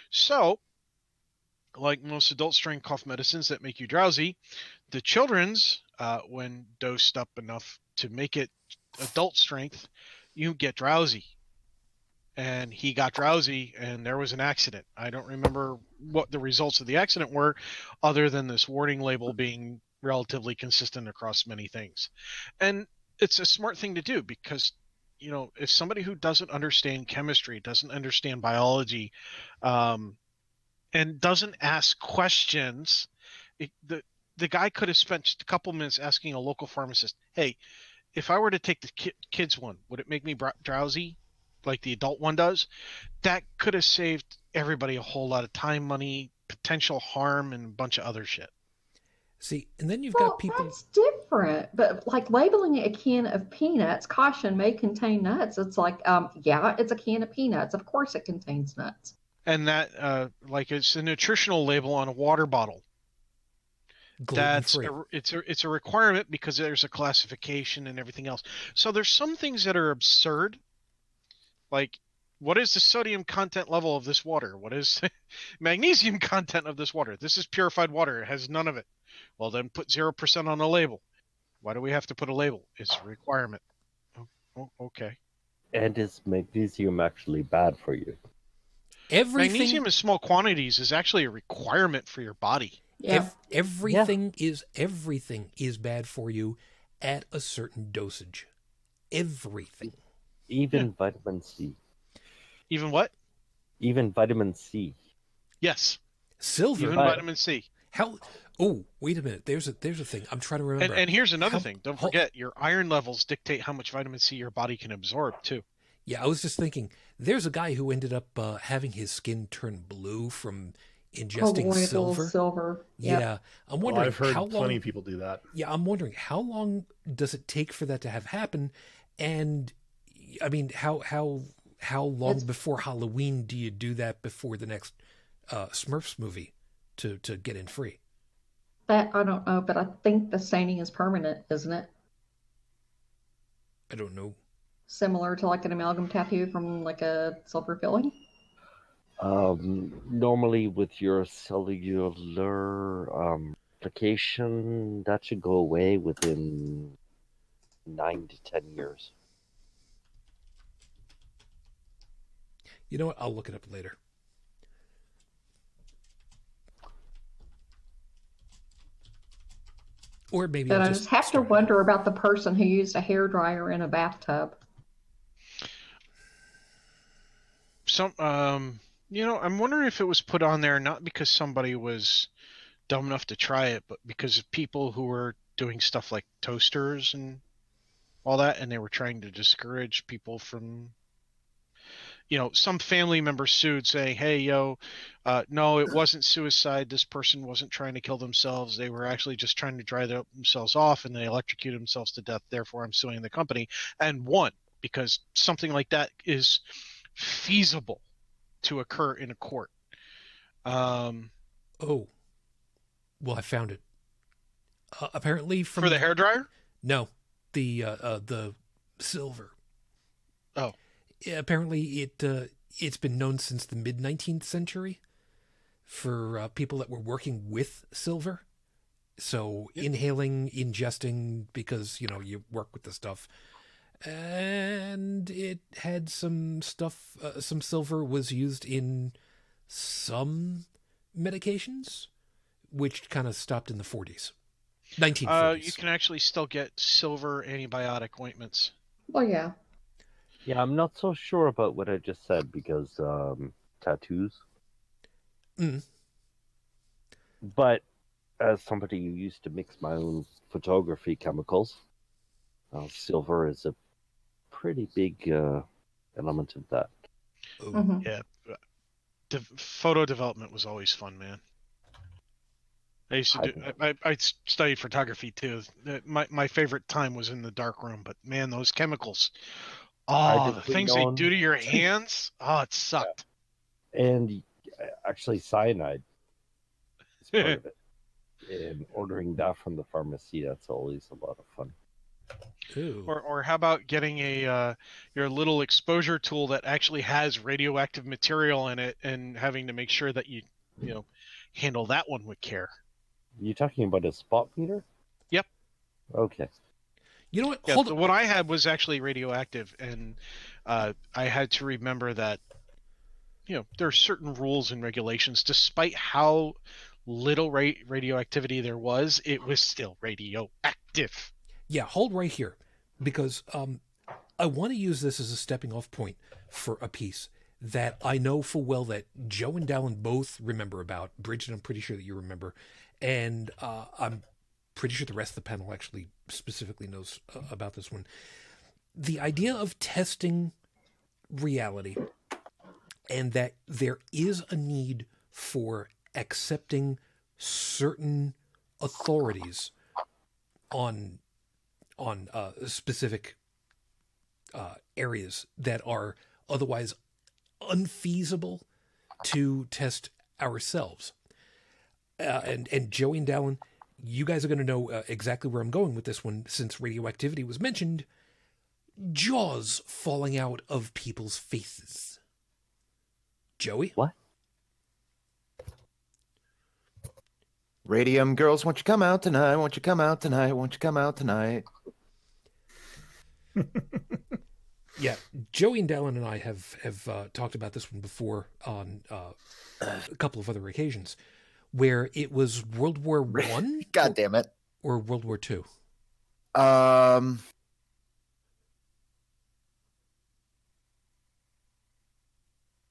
So, like most adult strength cough medicines that make you drowsy, the children's, when dosed up enough to make it adult strength, you get drowsy. And he got drowsy, and there was an accident. I don't remember what the results of the accident were, other than this warning label being relatively consistent across many things. And it's a smart thing to do, because if somebody who doesn't understand chemistry, doesn't understand biology, and doesn't ask questions, the guy could have spent just a couple minutes asking a local pharmacist, hey, if I were to take the kids one, would it make me drowsy like the adult one does? That could have saved everybody a whole lot of time, money, potential harm, and a bunch of other shit. See, and then you've got people. That's different. But like labeling a can of peanuts, caution, may contain nuts. It's like, yeah, it's a can of peanuts. Of course it contains nuts. And that, like, it's a nutritional label on a water bottle. Gluten-free. It's a requirement, because there's a classification and everything else. So there's some things that are absurd. Like, what is the sodium content level of this water? What is the magnesium content of this water? This is purified water. It has none of it. Well, then put 0% on the label. Why do we have to put a label? It's a requirement. Oh, okay. And is magnesium actually bad for you? Magnesium in small quantities is actually a requirement for your body. Yeah. Everything is bad for you at a certain dosage. Everything. Even vitamin C. Even what? Even vitamin C. Yes. Silver. Even vitamin C. How? Oh, wait a minute. There's a thing. I'm trying to remember. And here's another thing. Don't forget, your iron levels dictate how much vitamin C your body can absorb too. Yeah, I was just thinking. There's a guy who ended up having his skin turn blue from ingesting silver. Yep. Yeah, I'm wondering. I've heard how long, plenty of people do that. Yeah, I'm wondering how long does it take for that to have happened, and I mean, how long before Halloween do you do that before the next Smurfs movie to get in free? That I don't know, but I think the staining is permanent, isn't it? I don't know. Similar to like an amalgam tattoo from like a silver filling? Normally with your cellular application, that should go away within 9 to 10 years. You know what? I'll look it up later. Or maybe But I'll I just have to start it. wonder about the person who used a hairdryer in a bathtub. I'm wondering if it was put on there not because somebody was dumb enough to try it, but because of people who were doing stuff like toasters and all that, and they were trying to discourage people from, some family member sued saying, hey, no, it wasn't suicide. This person wasn't trying to kill themselves. They were actually just trying to dry themselves off, and they electrocuted themselves to death. Therefore, I'm suing the company, and won, because something like that is feasible to occur in a court. Oh, well, I found it. Apparently, from For the hairdryer? No, the silver. Oh, Apparently, it's been known since the mid 19th century for people that were working with silver. So inhaling, ingesting, because you work with the stuff, and it had some stuff. Some silver was used in some medications, which kind of stopped in the 40s. 1940s. You can actually still get silver antibiotic ointments. Well, yeah. Yeah, I'm not so sure about what I just said because tattoos. Mm. But as somebody who used to mix my own photography chemicals, silver is a pretty big element of that. Oh. Mm-hmm. Yeah. Photo development was always fun, man. I used to do. I studied photography too. My favorite time was in the dark room, but man, those chemicals. Oh, the things they do to your hands. Oh, it sucked. And actually, cyanide is part of it. And ordering that from the pharmacy, that's always a lot of fun. Ooh. Or how about getting your little exposure tool that actually has radioactive material in it, and having to make sure that you handle that one with care. You talking about a spot meter? Yep. Okay. You know what? Yeah, Hold the on. one I had was actually radioactive, and I had to remember that there are certain rules and regulations. Despite how little radioactivity there was, it was still radioactive. Yeah, hold right here, because I want to use this as a stepping off point for a piece that I know full well that Joe and Dalan both remember about. Brigid, I'm pretty sure that you remember, and I'm pretty sure the rest of the panel actually specifically knows about this one. The idea of testing reality, and that there is a need for accepting certain authorities on specific areas that are otherwise unfeasible to test ourselves. And Joey and Dalan, you guys are going to know exactly where I'm going with this one, since radioactivity was mentioned. Jaws falling out of people's faces. Joey? What? Radium girls, won't you come out tonight? Won't you come out tonight? Won't you come out tonight? Yeah, Joey and Dalan and I have talked about this one before on a couple of other occasions, where it was World War One. God damn it! Or World War Two.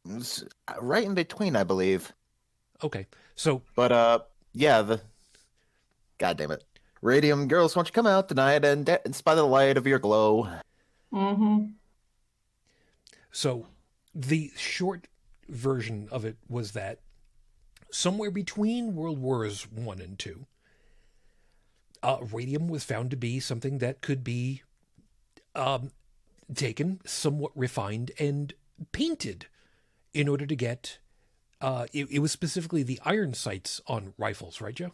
It's right in between, I believe. Okay, so But yeah, God damn it, Radium girls, won't you come out tonight and dance by the light of your glow? Mm-hmm. So the short version of it was that somewhere between World Wars One and Two, radium was found to be something that could be taken, somewhat refined, and painted in order to get. It was specifically the iron sights on rifles, right, Joe?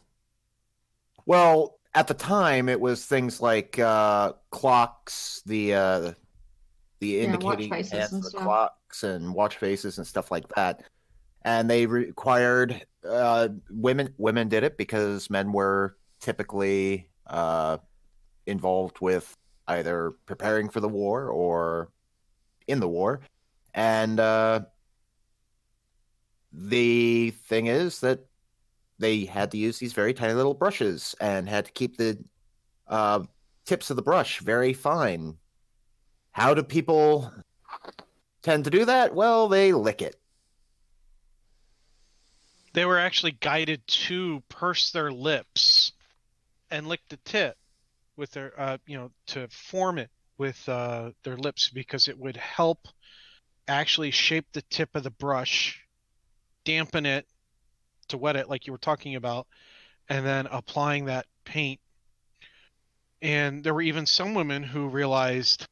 Well, at the time, it was things like clocks, the indicating watch faces hands and of the stuff. clocks and watch faces and stuff like that. And they required women did it because men were typically involved with either preparing for the war or in the war. And the thing is that they had to use these very tiny little brushes and had to keep the Tips of the brush, very fine. How do people tend to do that? Well, they lick it. They were actually guided to purse their lips and lick the tip with their, to form it with their lips, because it would help actually shape the tip of the brush, dampen it to wet it like you were talking about, and then applying that paint. And there were even some women who realized,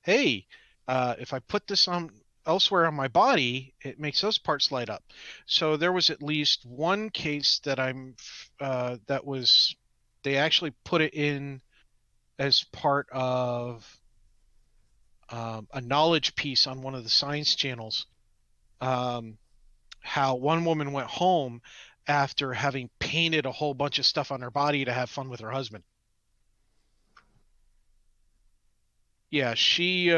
hey, if I put this on elsewhere on my body, it makes those parts light up. So there was at least one case that they actually put it in as part of a knowledge piece on one of the science channels. How one woman went home after having painted a whole bunch of stuff on her body to have fun with her husband. Yeah, she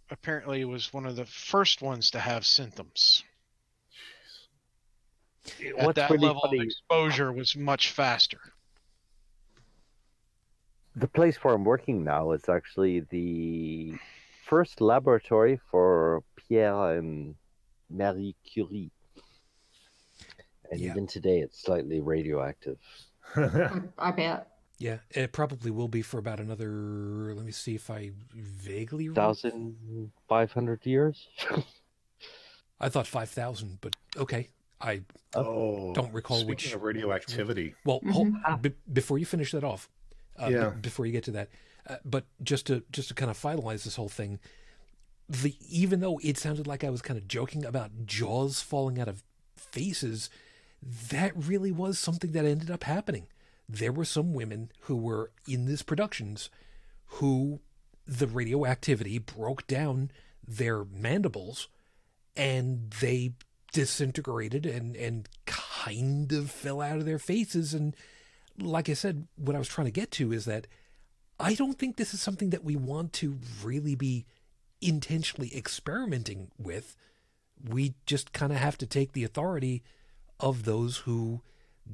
apparently was one of the first ones to have symptoms. At that really level funny, of exposure was much faster. the place where I'm working now is actually the first laboratory for Pierre and Marie Curie. And Yeah. even today, it's slightly radioactive. I bet. Yeah, it probably will be for about another, let me see if I vaguely... 1,500 years? I thought 5,000, but okay. I don't recall speaking which... of radioactivity. Well, before you finish that off, before you get to that, but just to kind of finalize this whole thing, even though it sounded like I was kind of joking about jaws falling out of faces, that really was something that ended up happening. There were some women who were in these productions who the radioactivity broke down their mandibles and they disintegrated and kind of fell out of their faces. And like I said, what I was trying to get to is that I don't think this is something that we want to really be intentionally experimenting with. We just kind of have to take the authority of those who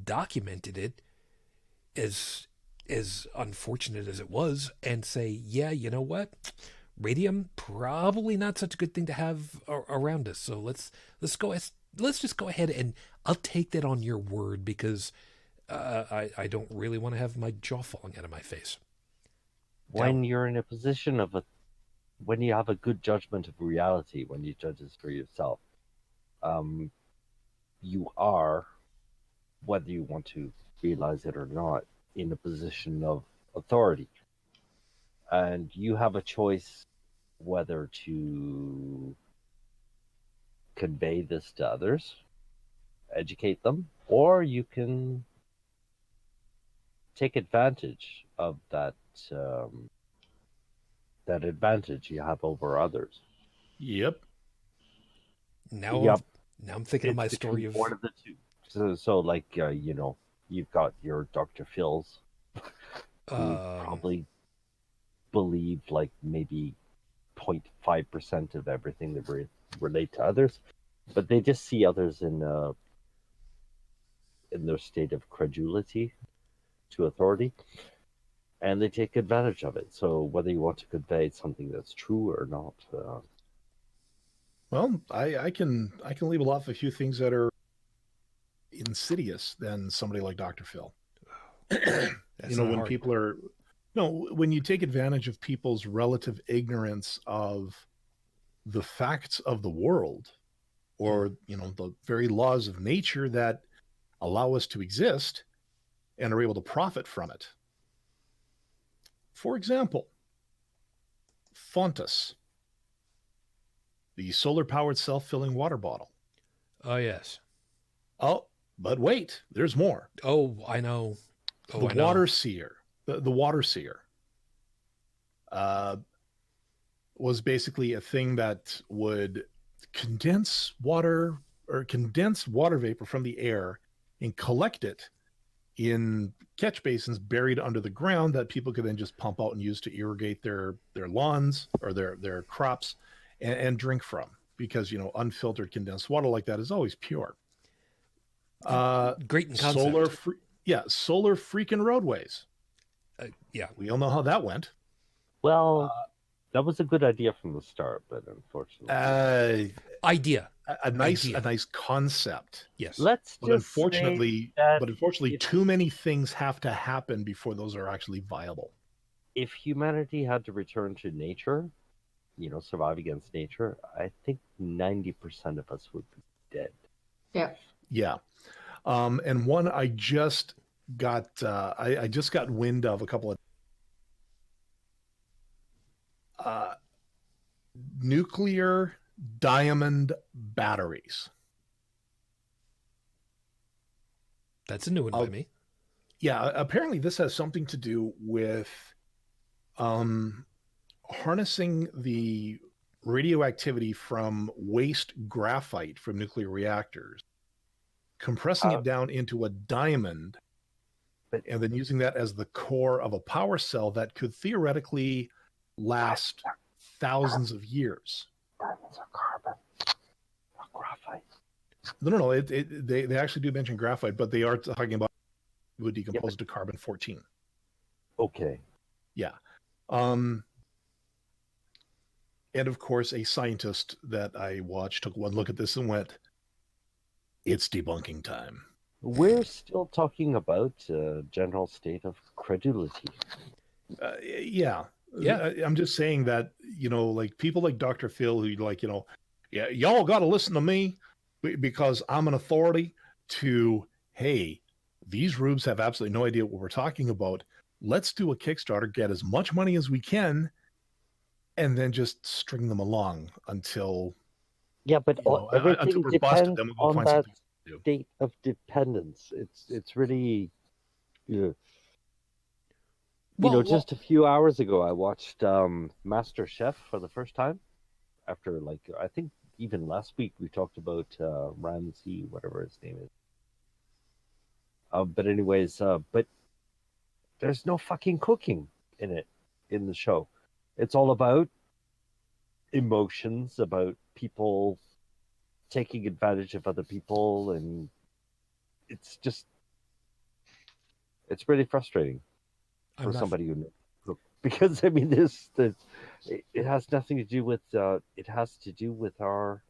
documented it, as unfortunate as it was, and say, yeah, you know what? Radium, probably not such a good thing to have around us. So let's just go ahead, and I'll take that on your word, because I don't really want to have my jaw falling out of my face. When you're in a position when you have a good judgment of reality, when you judge this for yourself, you are, whether you want to realize it or not, in a position of authority. And you have a choice whether to convey this to others, educate them, or you can take advantage of that that advantage you have over others. Yep. Now I'm thinking of my story of one of the two. So like you've got your Dr. Phil's who probably believe like maybe 0.5% of everything that relate to others, but they just see others in their state of credulity to authority, and they take advantage of it. So whether you want to convey something that's true or not, well, I can label off a few things that are insidious than somebody like Dr. Phil. When people are, when you take advantage of people's relative ignorance of the facts of the world, or the very laws of nature that allow us to exist, and are able to profit from it. For example, Fontus, the solar-powered self-filling water bottle. Oh, yes. Oh, but wait, there's more. Oh, I know. The water seer. The water seer was basically a thing that would condense water vapor from the air and collect it in catch basins buried under the ground that people could then just pump out and use to irrigate their lawns or their crops and drink from, because unfiltered condensed water like that is always pure. Great in concept. Solar freaking roadways. Yeah. We all know how that went. Well, that was a good idea from the start, but unfortunately, Idea. A nice Idea. concept. Yes. let's But just unfortunately, say that too many things have to happen before those are actually viable. if humanity had to return to nature, survive against nature, I think 90% of us would be dead. Yeah. Yeah. And one I just got I just got wind of a couple of nuclear diamond batteries. That's a new one by me. Yeah, apparently this has something to do with harnessing the radioactivity from waste graphite from nuclear reactors, compressing it down into a diamond, and then using that as the core of a power cell that could theoretically last thousands of years. Diamonds are carbon, not graphite. No. They actually do mention graphite, but they are talking about it would decompose to carbon-14. Okay. Yeah. And of course, a scientist that I watched took one look at this and went, "It's debunking time." We're still talking about general state of credulity. Yeah. I'm just saying that, like people like Dr. Phil who yeah, y'all got to listen to me because I'm an authority to, hey, these rubes have absolutely no idea what we're talking about. Let's do a Kickstarter, get as much money as we can, and then just string them along until but everything we're depends busted. Then we'll on find that something to do. state of dependence. It's really, just a few hours ago, I watched Master Chef for the first time. After I think even last week we talked about Ramsay, whatever his name is. But anyways, but there's no fucking cooking in the show. It's all about emotions, about people taking advantage of other people, and it's really frustrating for somebody who knows cook. Because I mean, it has nothing to do with it has to do with our,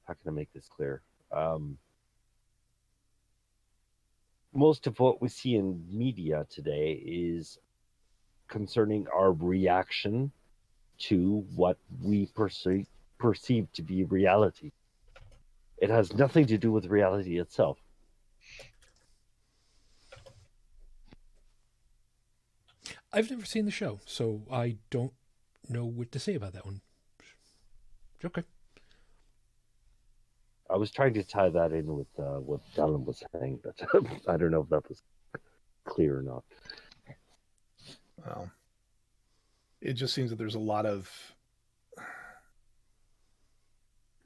how can I make this clear? Most of what we see in media today is concerning our reaction to what we perceive to be reality. It has nothing to do with reality itself. I've never seen the show, so I don't know what to say about that one. Okay. I was trying to tie that in with what Dalan was saying, but I don't know if that was clear or not. Well, it just seems that there's a lot of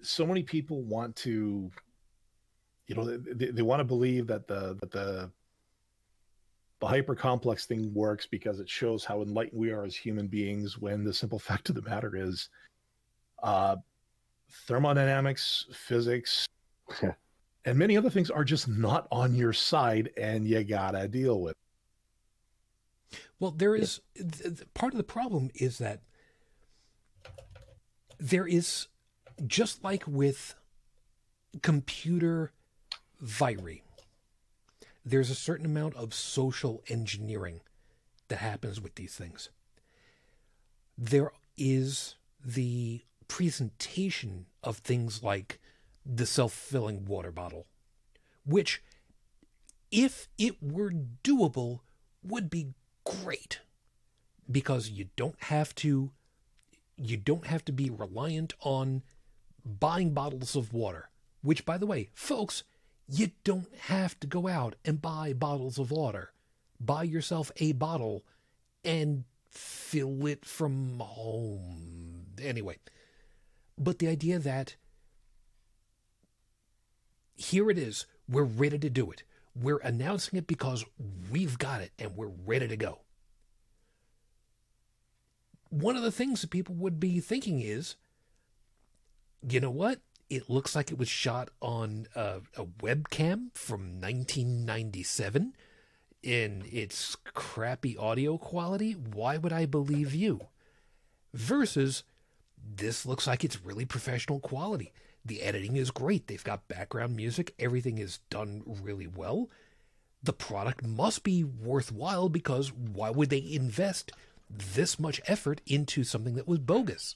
so many people want to, they want to believe that the hyper complex thing works because it shows how enlightened we are as human beings, when the simple fact of the matter is thermodynamics, physics, and many other things are just not on your side, and you gotta deal with it. Well, there is part of the problem is that there is, just like with computer viri, there's a certain amount of social engineering that happens with these things. There is the presentation of things like the self-filling water bottle, which, if it were doable, would be great, because you don't have to be reliant on buying bottles of water, which, by the way, folks, you don't have to go out and buy bottles of water. Buy yourself a bottle and fill it from home. Anyway, but the idea that here it is, we're ready to do it. We're announcing it because we've got it and we're ready to go. One of the things that people would be thinking is, you know what? It looks like it was shot on a webcam from 1997. in its crappy audio quality, why would I believe you? Versus, this looks like it's really professional quality. The editing is great. They've got background music. Everything is done really well. The product must be worthwhile, because why would they invest this much effort into something that was bogus?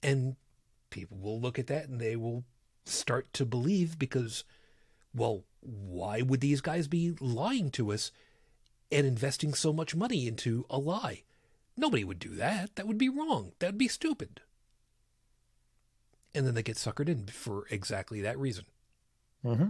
And people will look at that and they will start to believe, because, well, why would these guys be lying to us and investing so much money into a lie? Nobody would do that. That would be wrong. That would be stupid. And then they get suckered in for exactly that reason. Mm-hmm.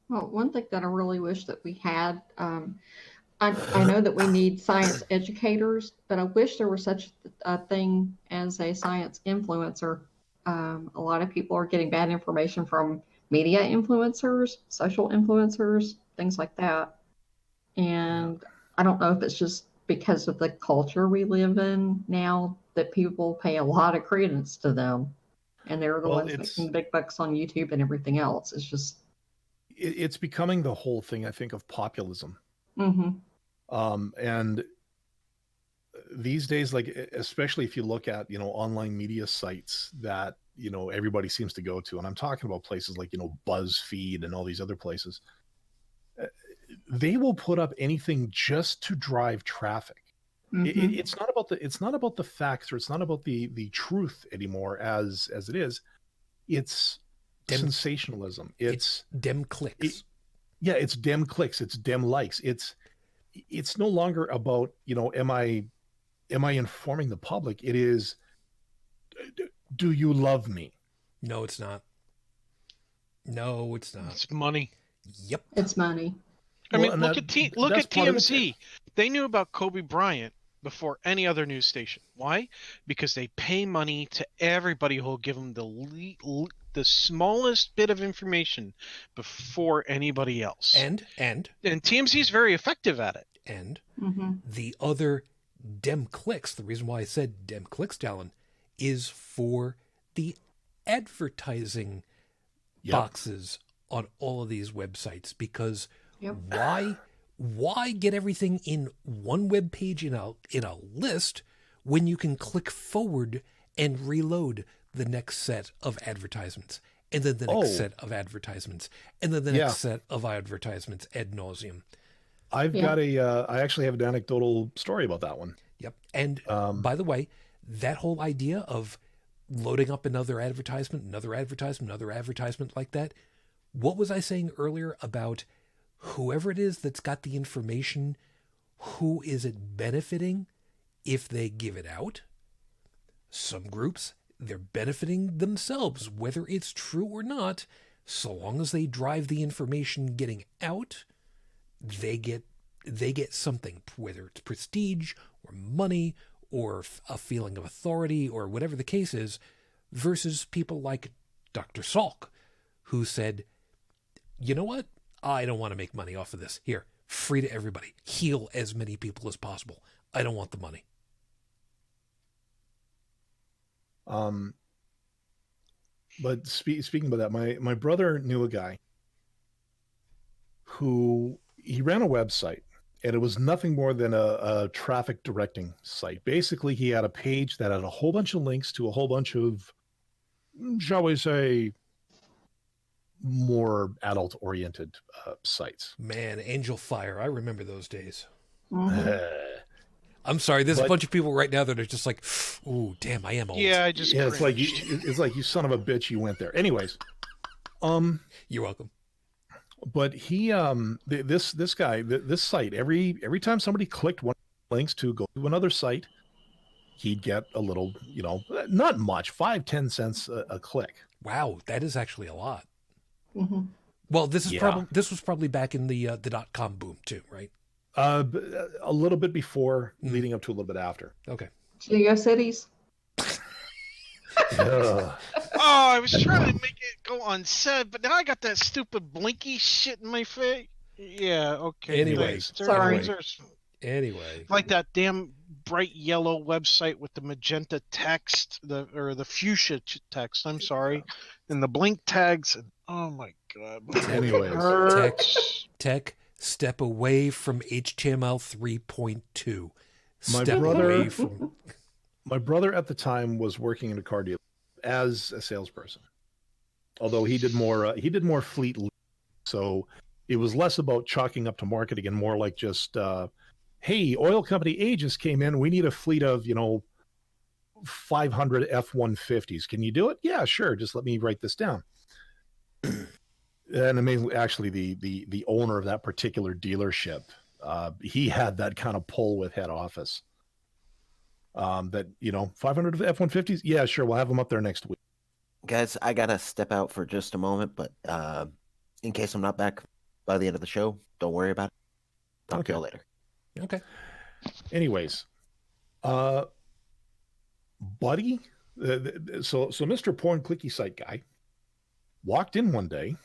Well, one thing that I really wish that we had, I know that we need science educators, but I wish there was such a thing as a science influencer. A lot of people are getting bad information from media influencers, social influencers, things like that. And I don't know if it's just because of the culture we live in now that people pay a lot of credence to them. And they're the ones making big bucks on YouTube and everything else. It's just... It's becoming the whole thing, I think, of populism. And these days, like, especially if you look at, online media sites that, everybody seems to go to, and I'm talking about places like, BuzzFeed and all these other places, they will put up anything just to drive traffic. It's not about the facts, or it's not about the truth anymore as it is. It's sensationalism. It's dem clicks. It's dem clicks. It's dem likes. It's no longer about, am I informing the public? It is, do you love me? No, it's not. No, it's not. It's money. Yep. It's money. I mean, look at TMZ. They knew about Kobe Bryant before any other news station. Why? Because they pay money to everybody who'll give them the smallest bit of information before anybody else. And TMZ is very effective at it. And the other dem clicks, the reason why I said dem clicks, Dalan, is for the advertising boxes on all of these websites. Because why get everything in one web page in a list when you can click forward and reload the next set of advertisements, and then the next set of advertisements, and then the next set of advertisements ad nauseum? I actually have an anecdotal story about that one. Yep. And by the way, that whole idea of loading up another advertisement like that, what was I saying earlier about whoever it is that's got the information, who is it benefiting if they give it out? Some groups, they're benefiting themselves, whether it's true or not. So long as they drive the information getting out, they get something, whether it's prestige or money or a feeling of authority or whatever the case is, versus people like Dr. Salk, who said, you know what? I don't want to make money off of this. Here, free to everybody. Heal as many people as possible. I don't want the money. But speaking about that, my brother knew a guy who, he ran a website, and it was nothing more than a traffic directing site. Basically, he had a page that had a whole bunch of links to a whole bunch of, shall we say, more adult-oriented sites. Man, Angel Fire, I remember those days. I'm sorry, there's a bunch of people right now that are just like, ooh, damn, I am old. Yeah, it's like you son of a bitch, you went there. Anyways, you're welcome. But he, this guy, this site, every time somebody clicked one of the links to go to another site, he'd get a little, not much, 5-10 cents a click. Wow, that is actually a lot. Well, this was probably back in the .com boom too, right? A little bit before, leading up to a little bit after. Okay. GeoCities. Oh, I was trying to make it go unsaid, but now I got that stupid blinky shit in my face. Yeah, okay. Anyways. Sorry. Anyway. Like that damn bright yellow website with the magenta text, or the fuchsia text. I'm sorry, and the blink tags. And oh my god, my head Anyways. hurts. Tech, step away from HTML 3.2. My Step brother- away from. My brother at the time was working in a car dealer as a salesperson, although he did more fleet lead. So it was less about chalking up to marketing and more like just, hey, oil company A just came in. We need a fleet of, 500 F-150s. Can you do it? Yeah, sure. Just let me write this down. And amazingly, actually, the owner of that particular dealership, he had that kind of pull with head office. That 500 F-150s. Yeah, sure. We'll have them up there next week. Guys, I gotta step out for just a moment, but in case I'm not back by the end of the show, don't worry about it. Talk to you all later. Okay. Anyways, buddy, so Mr. Porn Clicky Site guy walked in one day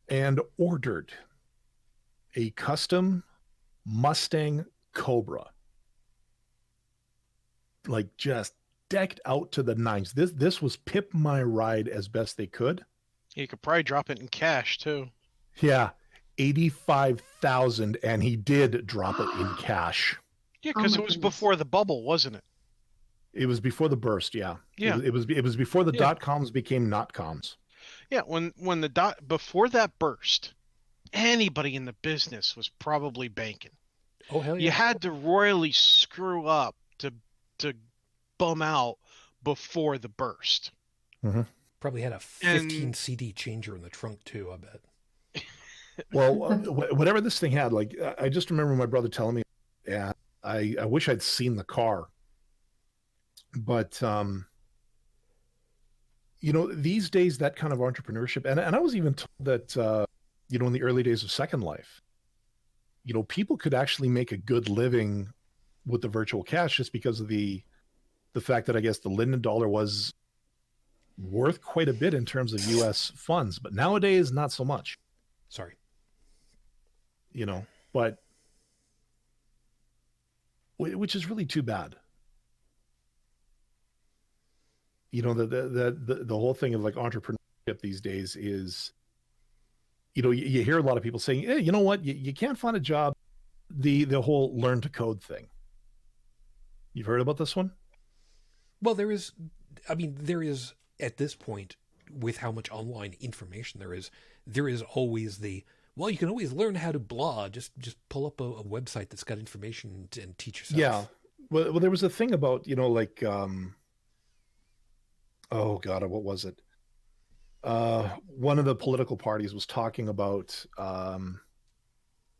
and ordered a custom Mustang Cobra, like just decked out to the nines. This was pip my ride as best they could. You could probably drop it in cash too. Yeah, 85,000, and he did drop it in cash. Yeah, Oh because my it was goodness. before the bubble, wasn't it? It was before the burst. Yeah, Yeah. It was before the Yeah. .coms became .coms. Yeah, when before that burst, anybody in the business was probably banking. Oh, hell yeah. You had to royally screw up to bum out before the burst. Probably had a 15 CD changer in the trunk, too, I bet. Well, whatever this thing had, like I just remember my brother telling me, and I wish I'd seen the car, but these days that kind of entrepreneurship, and I was even told that in the early days of Second Life, people could actually make a good living with the virtual cash just because of the fact that I guess the Linden dollar was worth quite a bit in terms of U.S. funds, but nowadays not so much. Sorry. But which is really too bad. The whole thing of like entrepreneurship these days is, you hear a lot of people saying, hey, you know what, you can't find a job. The whole learn to code thing. You've heard about this one? Well, there is at this point, with how much online information there is always you can always learn how to blah. Just pull up a website that's got information and teach yourself. Yeah. Well, there was a thing about, oh God, what was it? One of the political parties was talking about,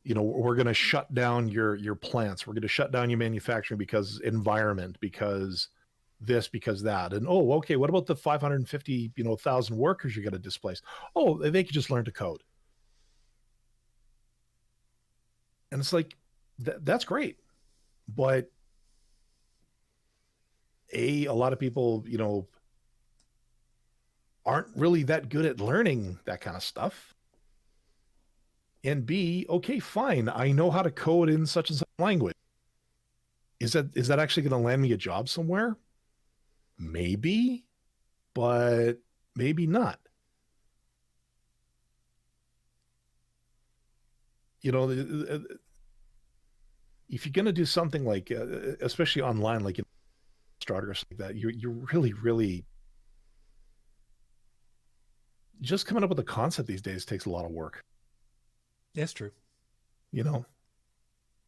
we're going to shut down your plants. We're going to shut down your manufacturing because environment, because this, because that. And, oh, okay, what about the 550,000 workers you're going to displace? Oh, they could just learn to code. And it's like, that's great. But a lot of people, aren't really that good at learning that kind of stuff. And B, okay, fine, I know how to code in such and such language. Is that actually going to land me a job somewhere? Maybe, but maybe not. If you're going to do something like, especially online, like in Starter or something like that, you're really, really just coming up with a concept these days takes a lot of work. That's true.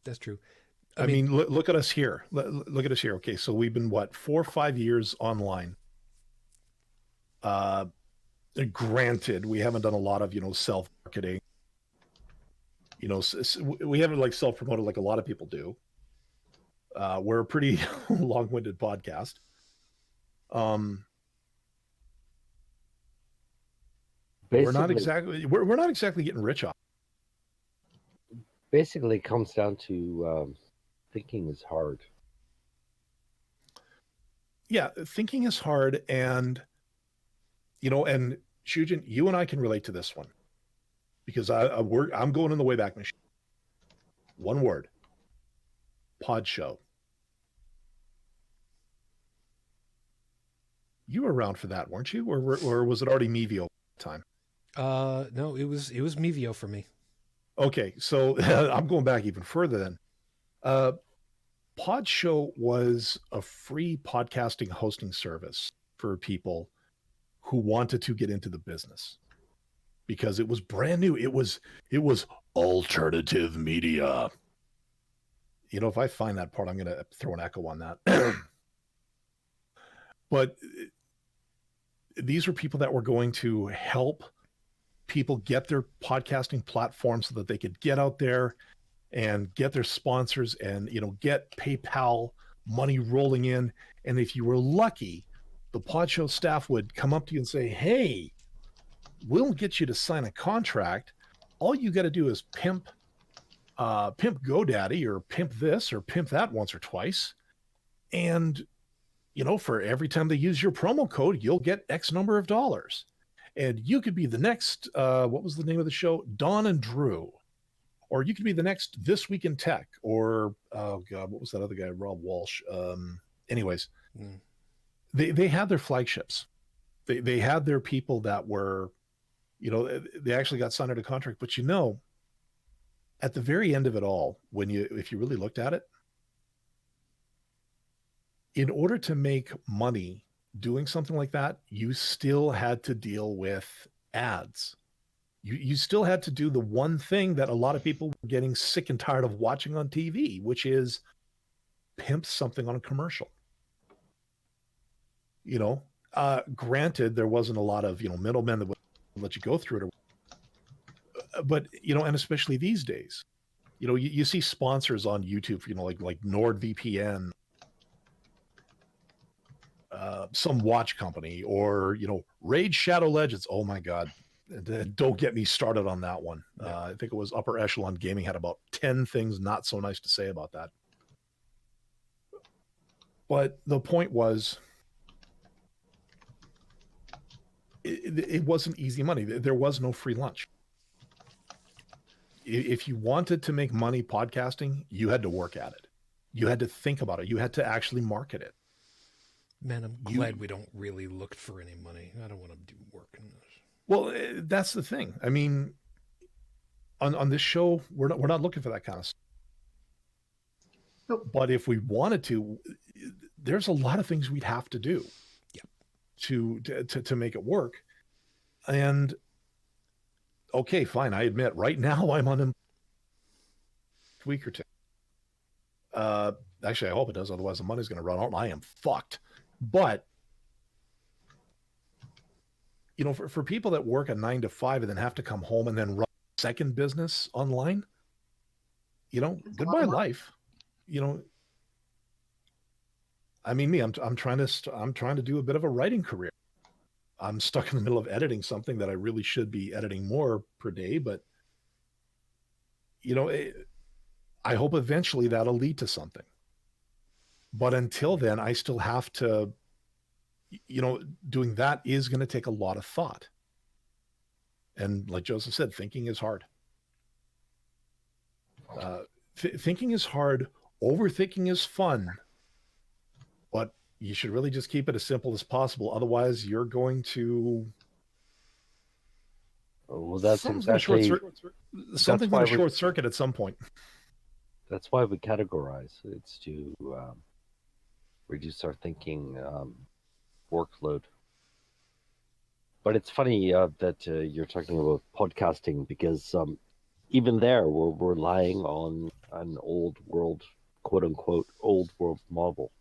That's true. I mean, look at us here. Look at us here. Okay, so we've been 4 or 5 years online. Granted, we haven't done a lot of self-marketing. We haven't self-promoted like a lot of people do. We're a pretty long-winded podcast. We're not exactly getting rich off. Basically, it comes down to thinking is hard. Yeah, thinking is hard, and and Shujin, you and I can relate to this one because I'm going in the Wayback Machine. One word: Pod Show. You were around for that, weren't you? Or was it already Mevio at the time? No, it was Mevio for me. Okay, so I'm going back even further then. Pod Show was a free podcasting hosting service for people who wanted to get into the business because it was brand new. It was alternative media. You know, if I find that part, I'm going to throw an echo on that. But these were people that were going to help people get their podcasting platform so that they could get out there and get their sponsors and, you know, get PayPal money rolling in. And if you were lucky, the Pod Show staff would come up to you and say, hey, we'll get you to sign a contract. All you got to do is pimp GoDaddy or pimp this or pimp that once or twice. And, you know, for every time they use your promo code, you'll get X number of dollars. And you could be the next, what was the name of the show? Don and Drew. Or you could be the next This Week in Tech. Or, oh God, what was that other guy? Rob Walsh. Anyways, they had their flagships. They had their people that were, you know, they actually got signed under contract. But, you know, at the very end of it all, if you really looked at it, in order to make money doing something like that, you still had to deal with ads. You still had to do the one thing that a lot of people were getting sick and tired of watching on TV, which is pimp something on a commercial. You know, granted, there wasn't a lot of, you know, middlemen that would let you go through it. But, you know, and especially these days, you know, you see sponsors on YouTube, you know, like NordVPN, some watch company, or, you know, Raid Shadow Legends. Oh my God. Don't get me started on that one. I think it was Upper Echelon Gaming had about 10 things not so nice to say about that. But the point was, it wasn't easy money. There was no free lunch. If you wanted to make money podcasting, you had to work at it. You had to think about it. You had to actually market it. Man, I'm glad we don't really look for any money. I don't want to do work in this. Well, that's the thing. I mean, on this show, we're not looking for that kind of stuff. Nope. But if we wanted to, there's a lot of things we'd have to do to make it work. And okay, fine. I admit right now I'm on a week or two. Actually, I hope it does. Otherwise, the money's going to run out and I am fucked. But, you know, for people that work a 9 to 5 and then have to come home and then run a second business online, you know, That's goodbye life. You know, I mean, I'm trying to do a bit of a writing career. I'm stuck in the middle of editing something that I really should be editing more per day, but, you know, I hope eventually that'll lead to something. But until then, I still have to, you know, doing that is going to take a lot of thought. And like Joseph said, thinking is hard. Thinking is hard. Overthinking is fun. But you should really just keep it as simple as possible. Otherwise, you're going to... Well, that's something's exactly... Something's going to short circuit at some point. That's why we categorize. It's to reduce our thinking workload. But it's funny that you're talking about podcasting, because even there we're relying on an old world, quote unquote, old world model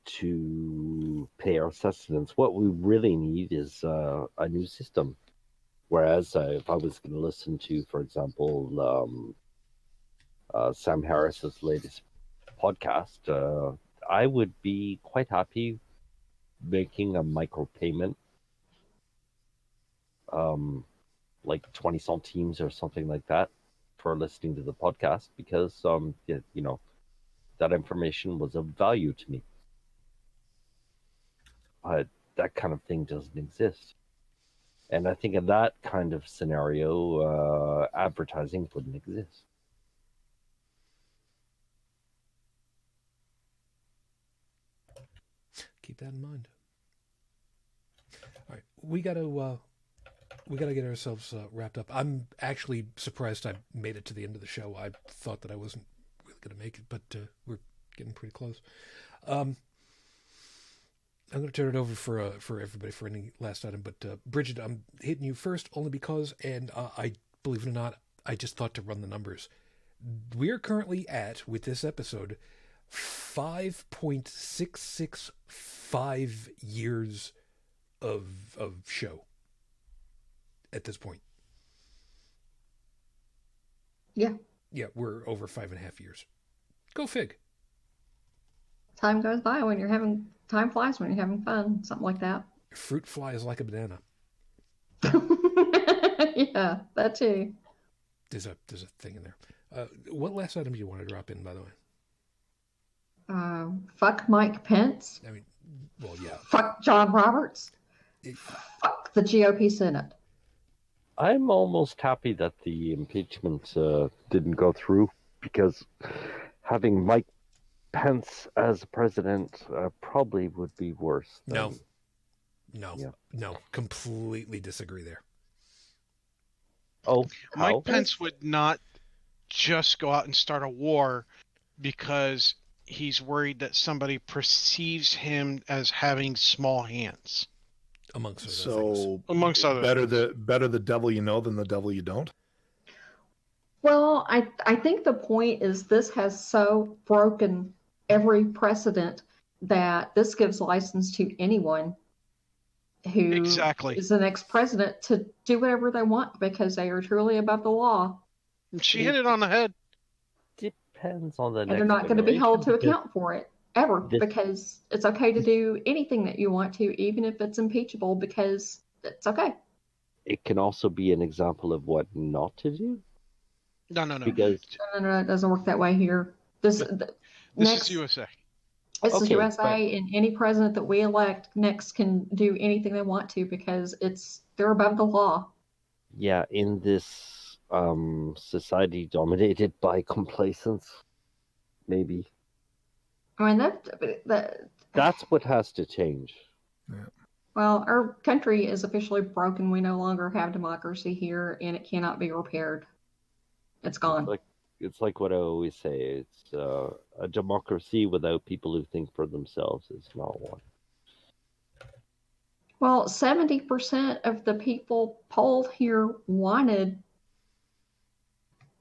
to pay our sustenance. What we really need is a new system. Whereas if I was going to listen to, for example, Sam Harris's latest podcast, I would be quite happy making a micropayment, like 20 centimes or something like that, for listening to the podcast, because you know, that information was of value to me. But that kind of thing doesn't exist. And I think in that kind of scenario, advertising wouldn't exist. keep that in mind. All right, we got to get ourselves wrapped up. I'm actually surprised I made it to the end of the show. I thought that I wasn't really going to make it, but we're getting pretty close. I'm going to turn it over for everybody for any last item. But Brigid, I'm hitting you first only because, and I believe it or not, I just thought to run the numbers. We're currently at, with this episode, 5.665 years of show at this point. Yeah. Yeah, we're over 5.5 years. Go fig. Time goes by when you're having, time flies when you're having fun, something like that. Fruit flies like a banana. Yeah, that too. There's a thing in there. What last item do you want to drop in, by the way? Fuck Mike Pence. I mean, well, yeah. Fuck John Roberts. Fuck the GOP Senate. I'm almost happy that the impeachment didn't go through, because having Mike Pence as president probably would be worse. No, Yeah. no. Completely disagree there. Oh, Mike Pence would not just go out and start a war because he's worried that somebody perceives him as having small hands. Amongst other things. So Amongst other better the devil you know than the devil you don't. Well, I think the point is this has so broken every precedent that this gives license to anyone who Exactly. is the next president to do whatever they want because they are truly above the law. She hit it on the head. Depends on the And next they're not going to be held to generation, account for it ever because it's okay to do anything that you want to, even if it's impeachable, because it's okay. it can also be an example of what not to do. No. Because No, it doesn't work that way here. This is USA. This is Okay, USA, and any president that we elect next can do anything they want to because they're above the law. yeah, in this society dominated by complacence, maybe I mean that's what has to change. well, our country is officially broken. We no longer have democracy here, and it cannot be repaired. It's gone. It's like what I always say. It's a democracy without people who think for themselves is not one. Well, 70% of the people polled here wanted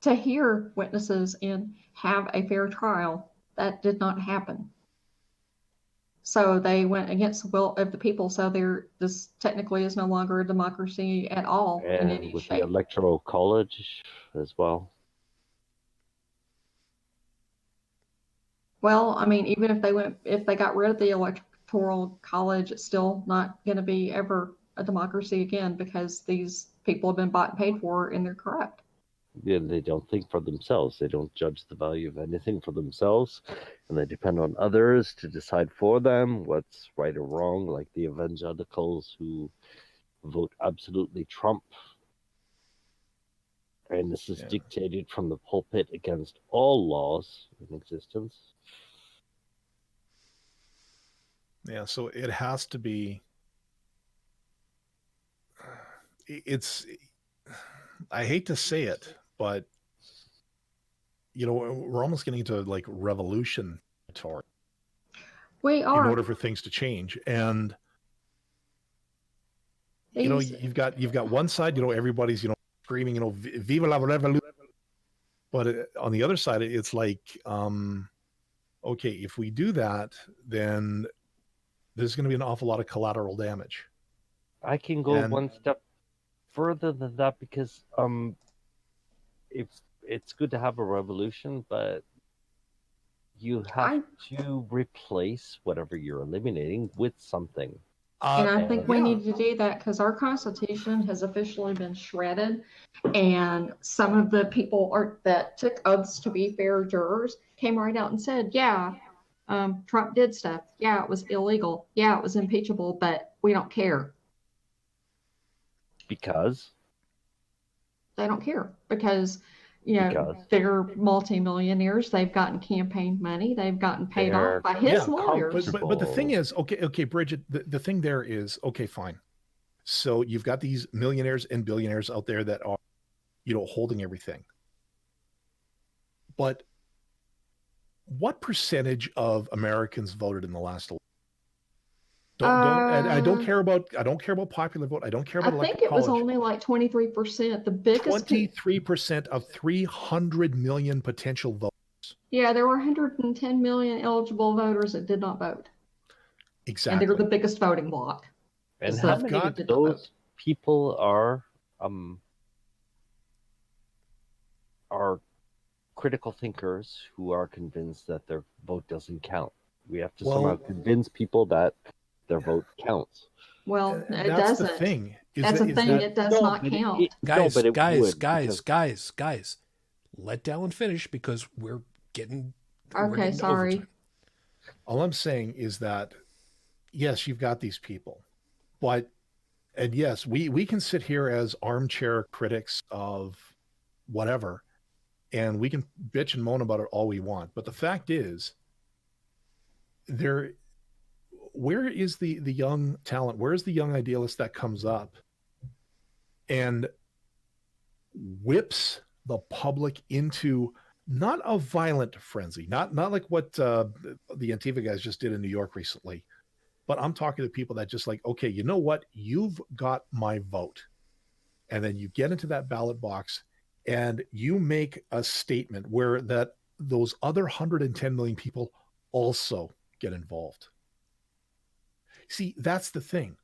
to hear witnesses and have a fair trial. That did not happen. So they went against the will of the people. So this technically is no longer a democracy at all in any And with shape. the electoral college as well. Well, I mean, even if they got rid of the electoral college, it's still not going to be ever a democracy again because these people have been bought and paid for and they're corrupt. Yeah, they don't think for themselves. They don't judge the value of anything for themselves, and they depend on others to decide for them what's right or wrong, like the evangelicals who vote absolutely Trump. And this is dictated from the pulpit against all laws in existence. Yeah, so it has to be. I hate to say it, but we're almost getting into like revolution territory. We are. In order for things to change, and you've got one side, everybody's screaming, "Viva la revolution," but on the other side, it's like, okay, if we do that, then there's going to be an awful lot of collateral damage. I can go one step further than that because it's good to have a revolution, but you have to replace whatever you're eliminating with something. And I think we need to do that because our Constitution has officially been shredded, and some of the people that took oaths to be fair jurors came right out and said, yeah, Trump did stuff. Yeah, it was illegal. Yeah, it was impeachable, but we don't care. Because? They don't care because Because they're multimillionaires. They've gotten campaign money. They've gotten paid They're off by his Yeah, lawyers. but the thing is, okay, Brigid, the thing there is, okay, fine. So you've got these millionaires and billionaires out there that are, holding everything. But what percentage of Americans voted in the last election? I don't care about popular vote. I don't care I about think electoral it was college. only like 23%. The biggest. 23% of 300 million potential votes. Yeah, there were 110 million eligible voters that did not vote. Exactly. And they were the biggest voting bloc. And So how many of those people are critical thinkers who are convinced that their vote doesn't count? We have to somehow convince people that their vote counts. Well, it that's doesn't. The thing. That's the thing. It does not count. Guys, let Dalan finish because we're getting. Okay, sorry. Overtime. All I'm saying is that, yes, you've got these people, and yes, we can sit here as armchair critics of whatever, and we can bitch and moan about it all we want. But the fact is, where is the young talent? Where is the young idealist that comes up and whips the public into not a violent frenzy, not like what the Antifa guys just did in New York recently, but I'm talking to people that just like, okay, you know what? You've got my vote. And then you get into that ballot box and you make a statement where those other 110 million people also get involved. See, that's the thing.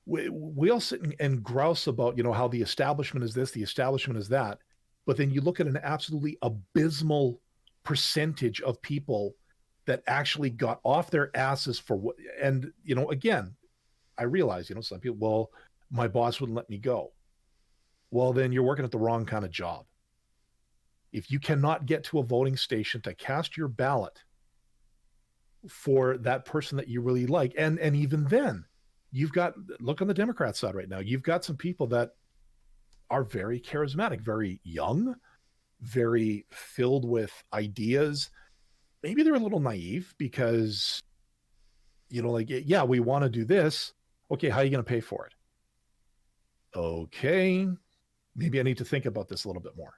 We all sit and grouse about, how the establishment is this, the establishment is that. But then you look at an absolutely abysmal percentage of people that actually got off their asses for what, and, again, I realize, some people, well, my boss wouldn't let me go. Well, then you're working at the wrong kind of job. If you cannot get to a voting station to cast your ballot for that person that you really like, and even then, look on the Democrat side right now, you've got some people that are very charismatic, very young, very filled with ideas. Maybe they're a little naive because, yeah, we want to do this. Okay, how are you going to pay for it? Okay, maybe I need to think about this a little bit more.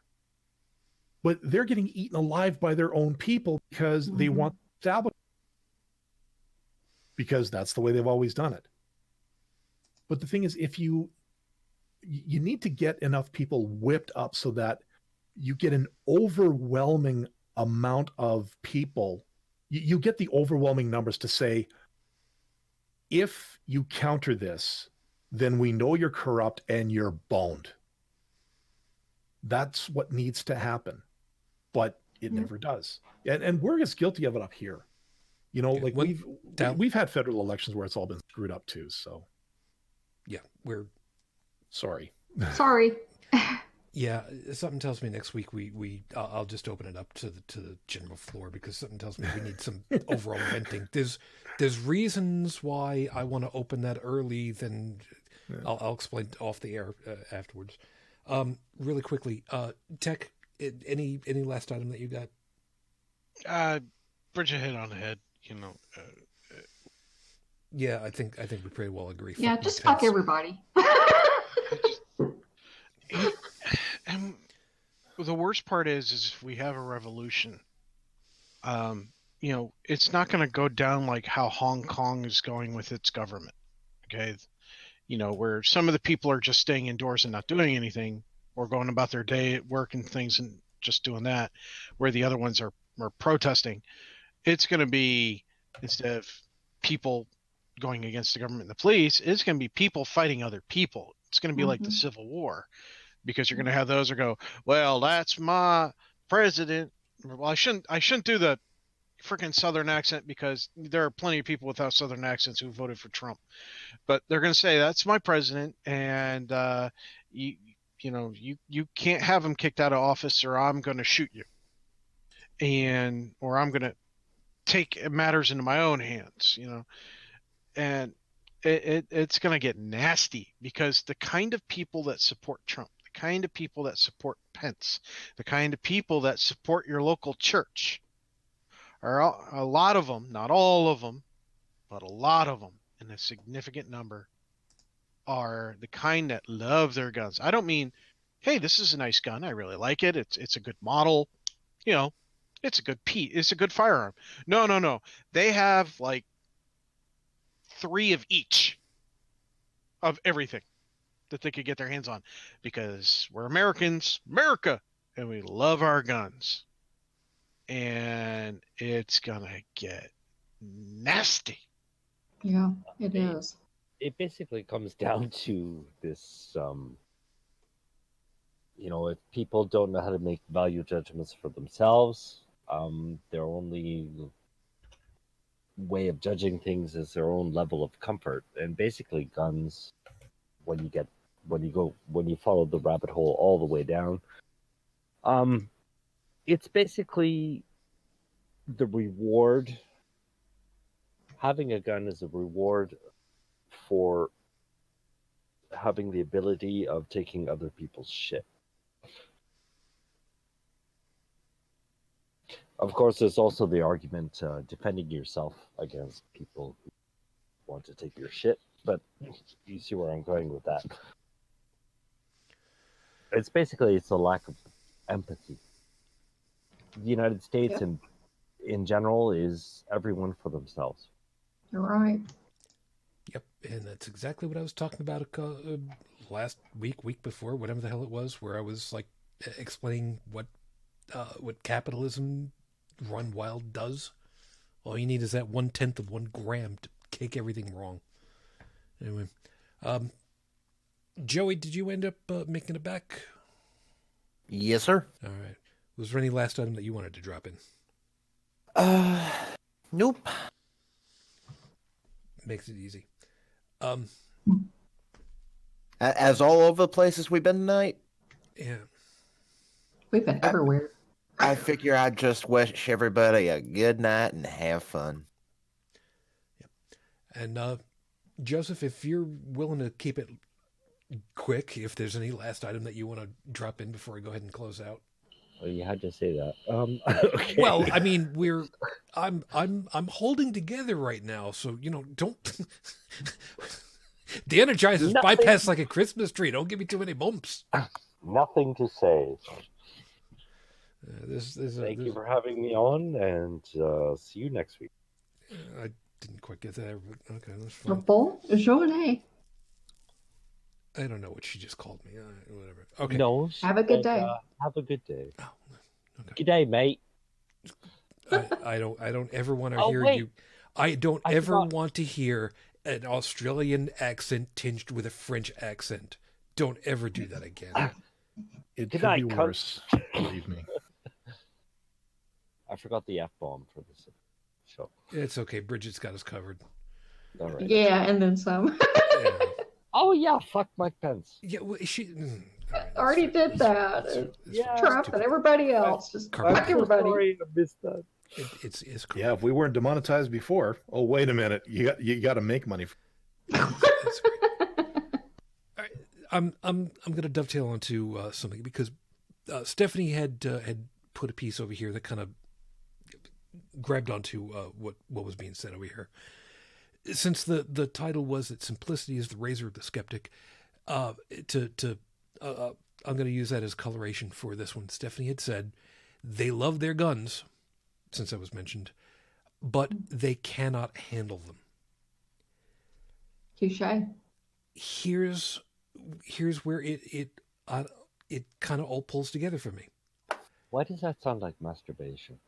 But they're getting eaten alive by their own people because they want to establish, because that's the way they've always done it. But the thing is, if you need to get enough people whipped up so that you get an overwhelming amount of people. You get the overwhelming numbers to say, if you counter this, then we know you're corrupt and you're boned. That's what needs to happen. But it never does. And we're as guilty of it up here. We've had federal elections where it's all been screwed up too. So yeah, we're sorry. Yeah, something tells me next week I'll just open it up to the general floor, because something tells me we need some overall venting. There's reasons why I want to open that early. Then I'll explain off the air afterwards. Really quickly, Tech. Any last item that you got? Brigid hit on the head. Yeah, I think we pretty well agree. Yeah, just fuck everybody. And the worst part is if we have a revolution, it's not going to go down like how Hong Kong is going with its government. Okay. Where some of the people are just staying indoors and not doing anything, or going about their day at work and things and just doing that, where the other ones are protesting. It's going to be, instead of people going against the government and the police, it's going to be people fighting other people. It's going to be like the Civil War, because you're going to have those who go, well, that's my president. Well, I shouldn't do the freaking Southern accent, because there are plenty of people without Southern accents who voted for Trump, but they're going to say that's my president, and you can't have him kicked out of office, or I'm going to shoot you, or I'm going to take matters into my own hands, and it's going to get nasty, because the kind of people that support Trump, the kind of people that support Pence, the kind of people that support your local church, are a lot of them, not all of them, but a lot of them, and a significant number, are the kind that love their guns. I don't mean, hey, this is a nice gun, I really like it, it's a good model, you know, it's a good piece, it's a good firearm. No. They have like 3 of each of everything that they could get their hands on, because we're Americans, America, and we love our guns. And it's gonna get nasty. Yeah, it is. It basically comes down to this, if people don't know how to make value judgments for themselves, their only way of judging things is their own level of comfort. And basically guns, when you follow the rabbit hole all the way down, it's basically the reward. Having a gun is a reward for having the ability of taking other people's shit. Of course, there's also the argument defending yourself against people who want to take your shit, but you see where I'm going with that. It's a lack of empathy. The United States in general is everyone for themselves. You're right. Yep, and that's exactly what I was talking about last week before, whatever the hell it was, where I was like explaining what capitalism run wild does. All you need is that 1/10 of 1 gram to kick everything wrong. Anyway, Joey, did you end up making it back? Yes, sir. All right. Was there any last item that you wanted to drop in? Nope. Makes it easy. As all over the places we've been tonight, Yeah. We've been everywhere. I figure I'd just wish everybody a good night and have fun. Yep. And Joseph, if you're willing to keep it quick, if there's any last item that you want to drop in before I go ahead and close out. Well, you had to say that. Okay. Well, I mean, I'm holding together right now, so don't. The Energizer's bypass like a Christmas tree. Don't give me too many bumps. Nothing to say. Thank you for having me on, and see you next week. I didn't quite get that. But okay, that's fine. Bon journée. I don't know what she just called me. Whatever. Okay. No. Have a good day. Have a good day. Oh, okay. Good day, mate. I don't ever want to hear wait. you. I ever want to hear an Australian accent tinged with a French accent. Don't ever do that again. It Good could night, be cunt. worse, believe me. I forgot the F-bomb for this show. It's okay. Brigid's got us covered. All right. Yeah, and then some. Yeah. Oh, yeah, fuck Mike Pence. Yeah, well, she all right, Already did that. Yeah. Trump and everybody else. Just I'm fuck everybody. Sorry, I missed that. It's Yeah, if we weren't demonetized before, oh wait a minute, you got to make money. It's great. All right, I'm going to dovetail onto something because Stephanie had put a piece over here that kind of grabbed onto what was being said over here. Since the title was that simplicity is the razor of the skeptic, I'm going to use that as coloration for this one. Stephanie had said they love their guns, since that was mentioned, but they cannot handle them. Touche. Here's where it kind of all pulls together for me. Why does that sound like masturbation?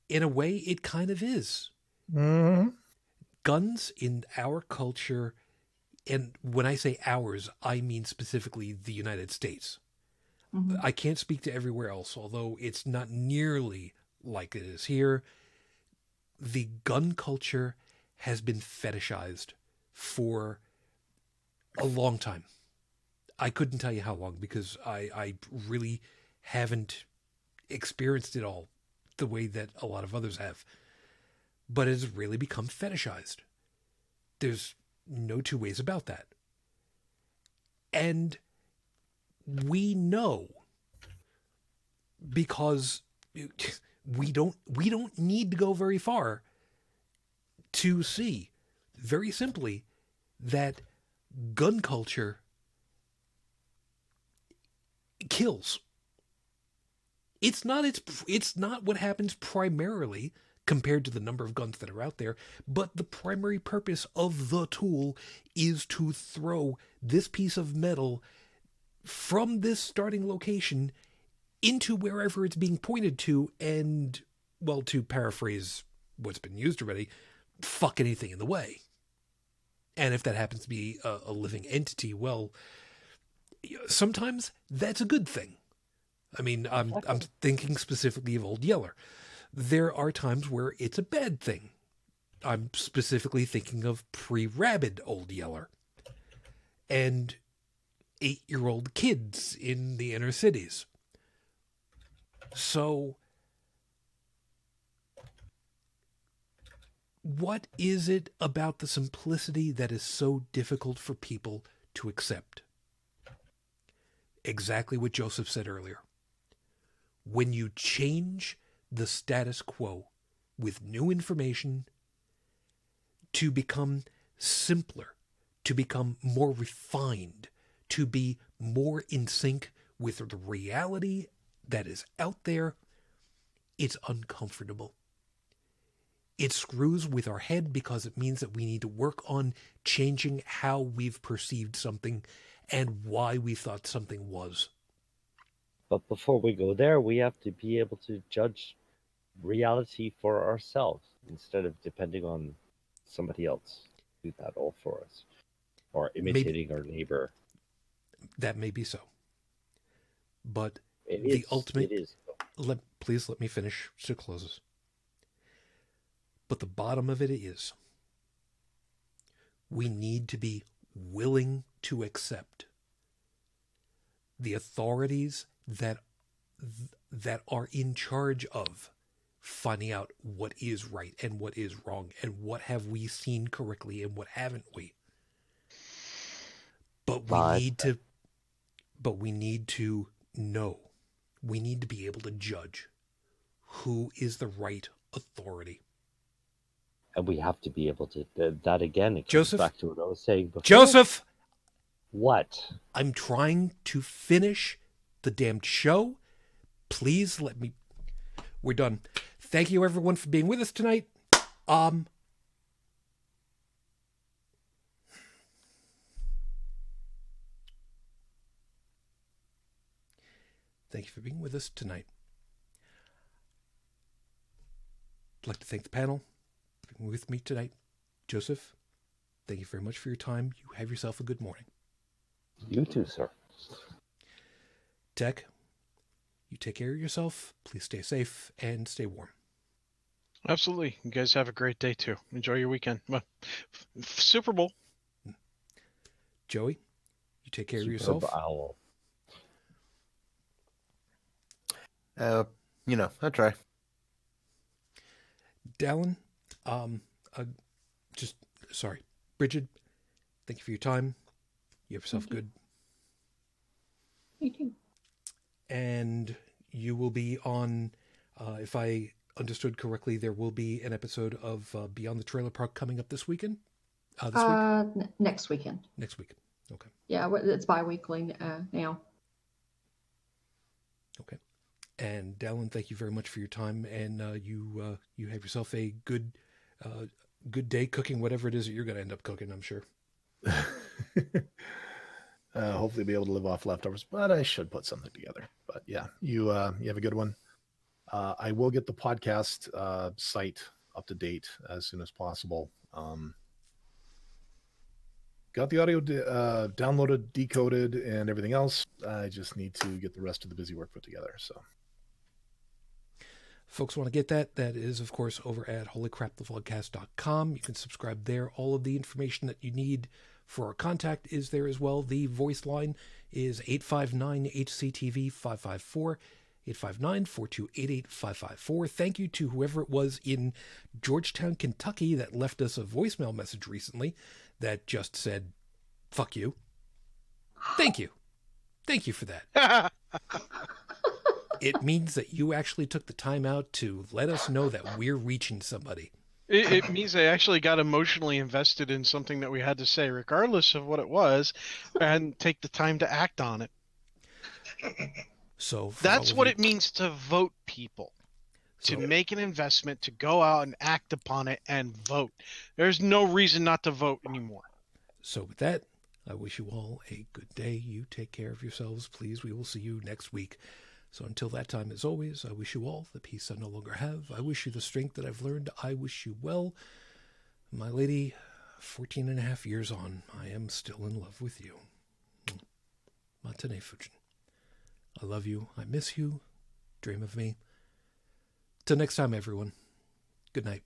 In a way, it kind of is. Mm-hmm. Guns in our culture, and when I say ours, I mean specifically the United States. Mm-hmm. I can't speak to everywhere else, although it's not nearly like it is here. The gun culture has been fetishized for a long time. I couldn't tell you how long because I really haven't experienced it all the way that a lot of others have. But it has really become fetishized. There's no two ways about that. And we know because we don't need to go very far to see very simply that gun culture kills. It's not what happens primarily compared to the number of guns that are out there, but the primary purpose of the tool is to throw this piece of metal from this starting location into wherever it's being pointed to, and, well, to paraphrase what's been used already, fuck anything in the way. And if that happens to be a living entity, well, sometimes that's a good thing. I mean, I'm thinking specifically of Old Yeller. There are times where it's a bad thing. I'm specifically thinking of pre-rabid Old Yeller and 8-year-old kids in the inner cities. So, what is it about the simplicity that is so difficult for people to accept? Exactly what Joseph said earlier. When you change the status quo with new information to become simpler, to become more refined, to be more in sync with the reality that is out there, it's uncomfortable. It screws with our head because it means that we need to work on changing how we've perceived something and why we thought something was. But before we go there, we have to be able to judge reality for ourselves instead of depending on somebody else to do that all for us or imitating our neighbor. That may be so. But It the ultimate... It is. Please let me finish so it closes. But the bottom of it is, we need to be willing to accept the authorities that are in charge of finding out what is right and what is wrong and what have we seen correctly and what haven't we. But we need to know. We need to be able to judge who is the right authority. And we have to be able to, that again, it comes Joseph? back to what I was saying before. Joseph! What? I'm trying to finish the damned show. Please let me... We're done. Thank you, everyone, for being with us tonight. Thank you for being with us tonight. I'd like to thank the panel for being with me tonight. Joseph, thank you very much for your time. You have yourself a good morning. You too, sir. Tech, you take care of yourself. Please stay safe and stay warm. Absolutely. You guys have a great day, too. Enjoy your weekend. Well, Super Bowl. Joey, you take care of Super yourself. Owl. I try. Dalan, Brigid, thank you for your time. You have yourself good. You too. And you will be on, if I understood correctly, there will be an episode of Beyond the Trailer Park coming up this weekend? Next weekend. Next week. Okay. Yeah, it's bi-weekly now. Okay. And Dalan, thank you very much for your time. And you have yourself a good day cooking whatever it is that you're going to end up cooking, I'm sure. Hopefully be able to live off leftovers, but I should put something together. But yeah, you have a good one. I will get the podcast site up to date as soon as possible. Got the audio downloaded, decoded, and everything else. I just need to get the rest of the busy work put together. So, folks want to get that is, of course, over at holycrapthevlogcast.com. You can subscribe there. All of the information that you need for our contact is there as well. The voice line is 859-HCTV-554, 859-4288-554. Thank you to whoever it was in Georgetown, Kentucky that left us a voicemail message recently that just said, fuck you. Thank you. Thank you for that. It means that you actually took the time out to let us know that we're reaching somebody. It means I actually got emotionally invested in something that we had to say, regardless of what it was, and take the time to act on it. So that's what it means to vote, people. To make an investment, to go out and act upon it and vote. There's no reason not to vote anymore. So with that, I wish you all a good day. You take care of yourselves, please. We will see you next week. So until that time, as always, I wish you all the peace I no longer have. I wish you the strength that I've learned. I wish you well. My lady, 14 and a half years on, I am still in love with you. Matane Fujin. I love you. I miss you. Dream of me. Till next time, everyone. Good night.